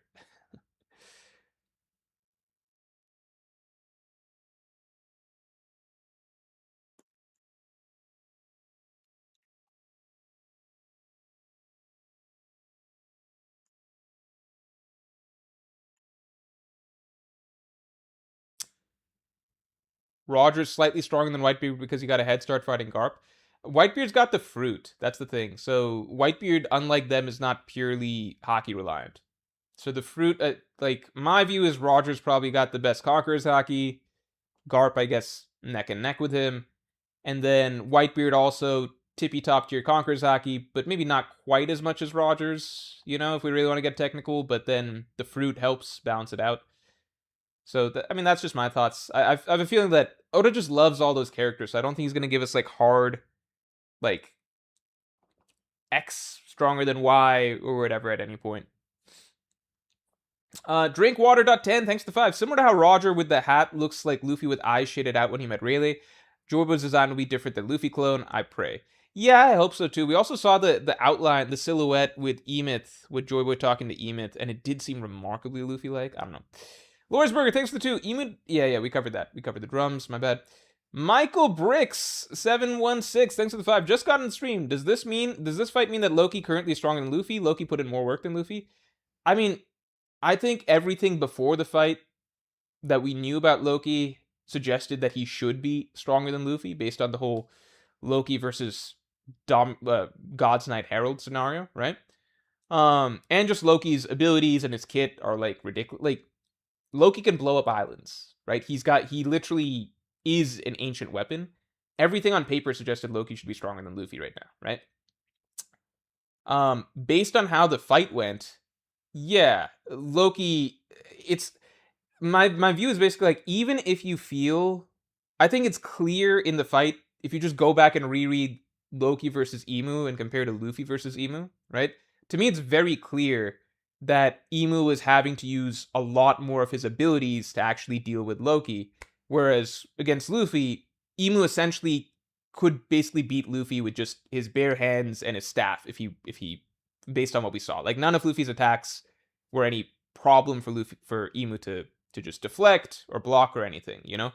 Roger's slightly stronger than Whitebeard because he got a head start fighting Garp. Whitebeard's got the fruit. That's the thing. So Whitebeard, unlike them, is not purely hockey reliant. So the fruit, like my view is Roger's probably got the best Conqueror's hockey. Garp, I guess, neck and neck with him. And then Whitebeard also tippy top tier Conqueror's hockey, but maybe not quite as much as Rogers, you know, if we really want to get technical. But then the fruit helps balance it out. So, I mean, that's just my thoughts. I have a feeling that Oda just loves all those characters, so I don't think he's going to give us, like, hard, like, X stronger than Y or whatever at any point. Drinkwater.10, thanks to 5. Similar to how Roger with the hat looks like Luffy with eyes shaded out when he met Rayleigh, Jorbo's design will be different than Luffy clone, I pray. Yeah, I hope so too. We also saw the outline, the silhouette with Emith, with Joyboy talking to Emith, and it did seem remarkably Luffy-like. I don't know. Lorisburger, thanks for the 2. Emu, yeah, we covered that. We covered the drums, my bad. Michael Bricks, 716, thanks for the 5. Just got on the stream. Does this fight mean that Loki currently is stronger than Luffy? Loki put in more work than Luffy? I mean, I think everything before the fight that we knew about Loki suggested that he should be stronger than Luffy based on the whole Loki versus God's Knight Herald scenario, right? And just Loki's abilities and his kit are like ridiculous. Like, Loki can blow up islands, right? He literally is an ancient weapon. Everything on paper suggested Loki should be stronger than Luffy right now, right? Based on how the fight went, yeah, Loki, it's, my view is basically like, even if you feel, I think it's clear in the fight, if you just go back and reread Loki versus Emu and compare to Luffy versus Emu, right? To me, it's very clear that Emu was having to use a lot more of his abilities to actually deal with Loki, whereas against Luffy, Emu essentially could basically beat Luffy with just his bare hands and his staff if he based on what we saw. Like, none of Luffy's attacks were any problem for Emu to just deflect or block or anything, you know?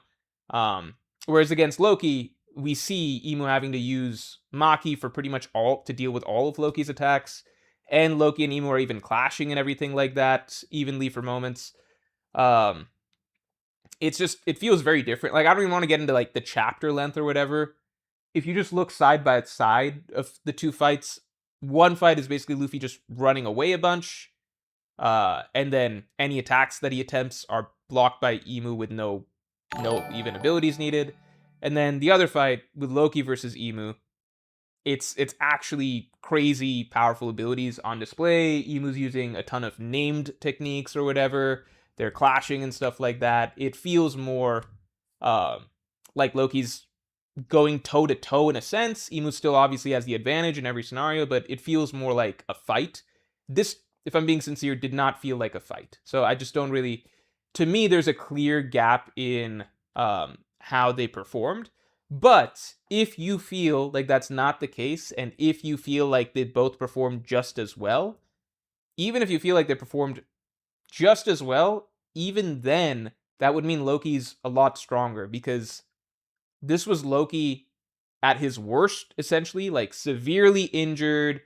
Whereas against Loki, we see Emu having to use Maki for pretty much to deal with all of Loki's attacks. And Loki and Emu are even clashing and everything like that, evenly for moments. It's just, it feels very different. Like, I don't even want to get into, like, the chapter length or whatever. If you just look side by side of the two fights, one fight is basically Luffy just running away a bunch. And then any attacks that he attempts are blocked by Emu with no even abilities needed. And then the other fight with Loki versus Emu, it's actually crazy powerful abilities on display. Emu's using a ton of named techniques or whatever. They're clashing and stuff like that. It feels more like Loki's going toe to toe in a sense. Emu still obviously has the advantage in every scenario, but it feels more like a fight. This, if I'm being sincere, did not feel like a fight. So I just don't really, to me, there's a clear gap in how they performed. But if you feel like that's not the case, and if you feel like they both performed just as well, even if you feel like they performed just as well, even then, that would mean Loki's a lot stronger, because this was Loki at his worst, essentially, like severely injured,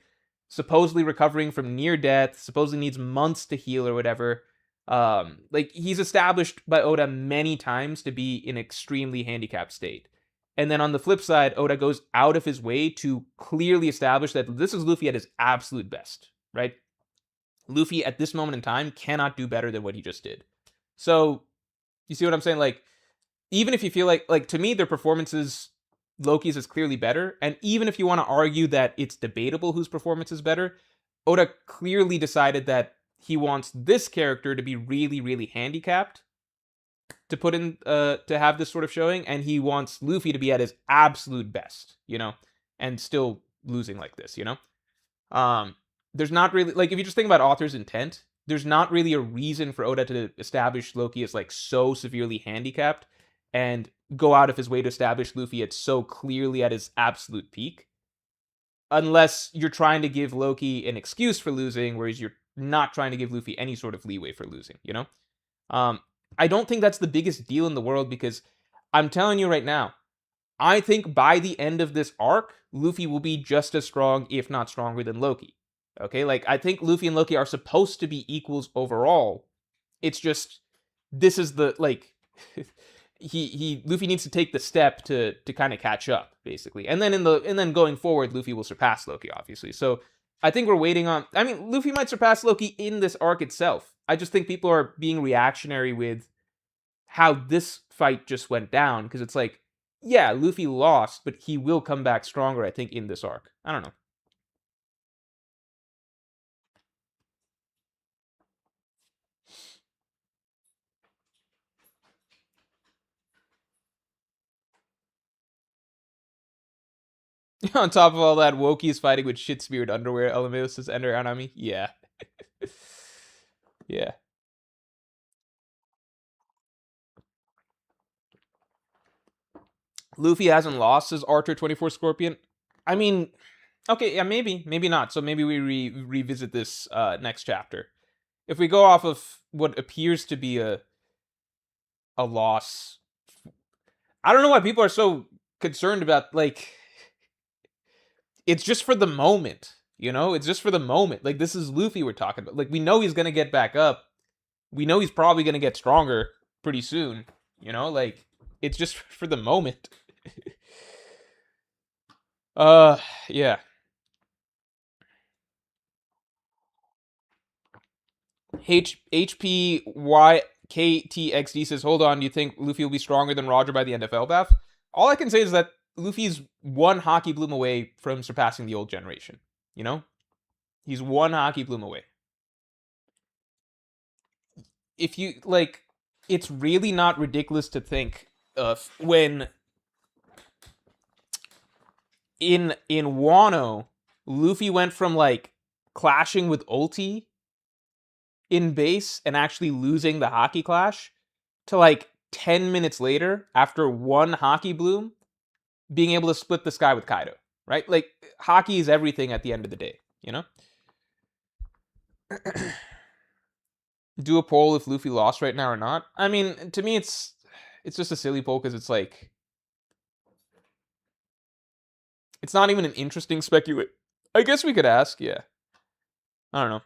supposedly recovering from near death, supposedly needs months to heal or whatever. Like he's established by Oda many times to be in extremely handicapped state. And then on the flip side, Oda goes out of his way to clearly establish that this is Luffy at his absolute best, right? Luffy at this moment in time cannot do better than what he just did. So, you see what I'm saying? Like, even if you feel like to me, their performances, Loki's is clearly better. And even if you want to argue that it's debatable whose performance is better, Oda clearly decided that he wants this character to be really, really handicapped to put in to have this sort of showing, and he wants Luffy to be at his absolute best, and still losing like this, there's not really, like, if you just think about author's intent, there's not really a reason for Oda to establish Loki as like so severely handicapped and go out of his way to establish Luffy at so clearly at his absolute peak, unless you're trying to give Loki an excuse for losing, whereas you're not trying to give Luffy any sort of leeway for losing, I don't think that's the biggest deal in the world, because I'm telling you right now, I think by the end of this arc, Luffy will be just as strong, if not stronger, than Loki. Okay, like, I think Luffy and Loki are supposed to be equals overall. It's just, this is the, like, Luffy needs to take the step to kind of catch up, basically. And then going forward, Luffy will surpass Loki, obviously. So I think we're waiting on, I mean, Luffy might surpass Loki in this arc itself. I just think people are being reactionary with how this fight just went down, because it's like, yeah, Luffy lost, but he will come back stronger, I think, in this arc. I don't know. On top of all that, Woki's fighting with shit-smeared underwear. LMAO says, enter Anami. Yeah. Yeah. Luffy hasn't lost his Archer 24 Scorpion. I mean, okay, yeah, maybe not. So maybe we revisit this next chapter. If we go off of what appears to be a loss, I don't know why people are so concerned about, like, it's just for the moment, It's just for the moment. Like, this is Luffy we're talking about. Like, we know he's gonna get back up. We know he's probably gonna get stronger pretty soon. Like, it's just for the moment. Yeah. HPYKTXD says, hold on, do you think Luffy will be stronger than Roger by the end of Elbaf? All I can say is that Luffy's one Haki Bloom away from surpassing the old generation. He's one Haki Bloom away. If you, like, it's really not ridiculous to think of when in Wano, Luffy went from, like, clashing with Ulti in base and actually losing the Haki Clash to, like, 10 minutes later, after one Haki Bloom, being able to split the sky with Kaido, right? Like, Haki is everything at the end of the day, Do a poll if Luffy lost right now or not. I mean, to me, it's just a silly poll, because it's like, it's not even an interesting speculate. I guess we could ask, yeah. I don't know.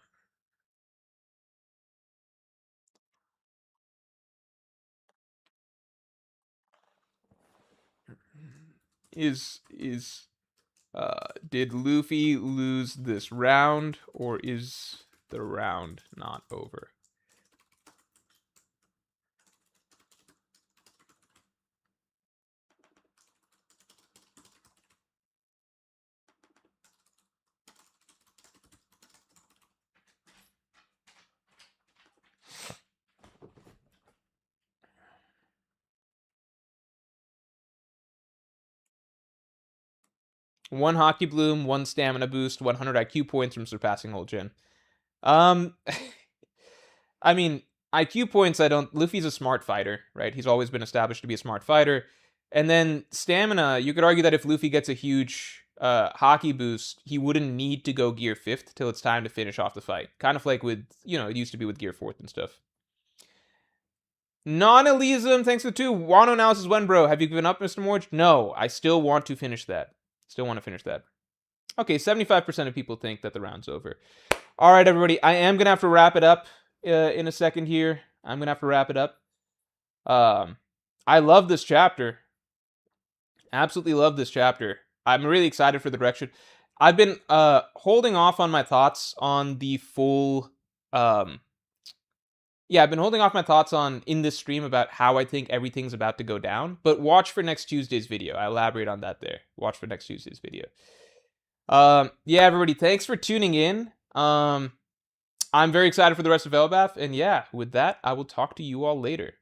Did Luffy lose this round, or is the round not over? One Haki Bloom, one Stamina boost, 100 IQ points from surpassing old gen. I mean, IQ points, Luffy's a smart fighter, right? He's always been established to be a smart fighter. And then stamina, you could argue that if Luffy gets a huge Haki boost, he wouldn't need to go gear 5th till it's time to finish off the fight. Kind of like with, it used to be with gear 4th and stuff. Non-Elysium, thanks for the 2. Wano analysis when, bro? Have you given up, Mr. Morge? No, I still want to finish that. Still want to finish that. Okay, 75% of people think that the round's over. All right, everybody. I am going to have to wrap it up in a second here. I'm going to have to wrap it up. I love this chapter. Absolutely love this chapter. I'm really excited for the direction. I've been holding off on my thoughts on the full... yeah, I've been holding off my thoughts on in this stream about how I think everything's about to go down. But watch for next Tuesday's video. I elaborate on that there. Watch for next Tuesday's video. Yeah, everybody, thanks for tuning in. I'm very excited for the rest of Elbaf. And yeah, with that, I will talk to you all later.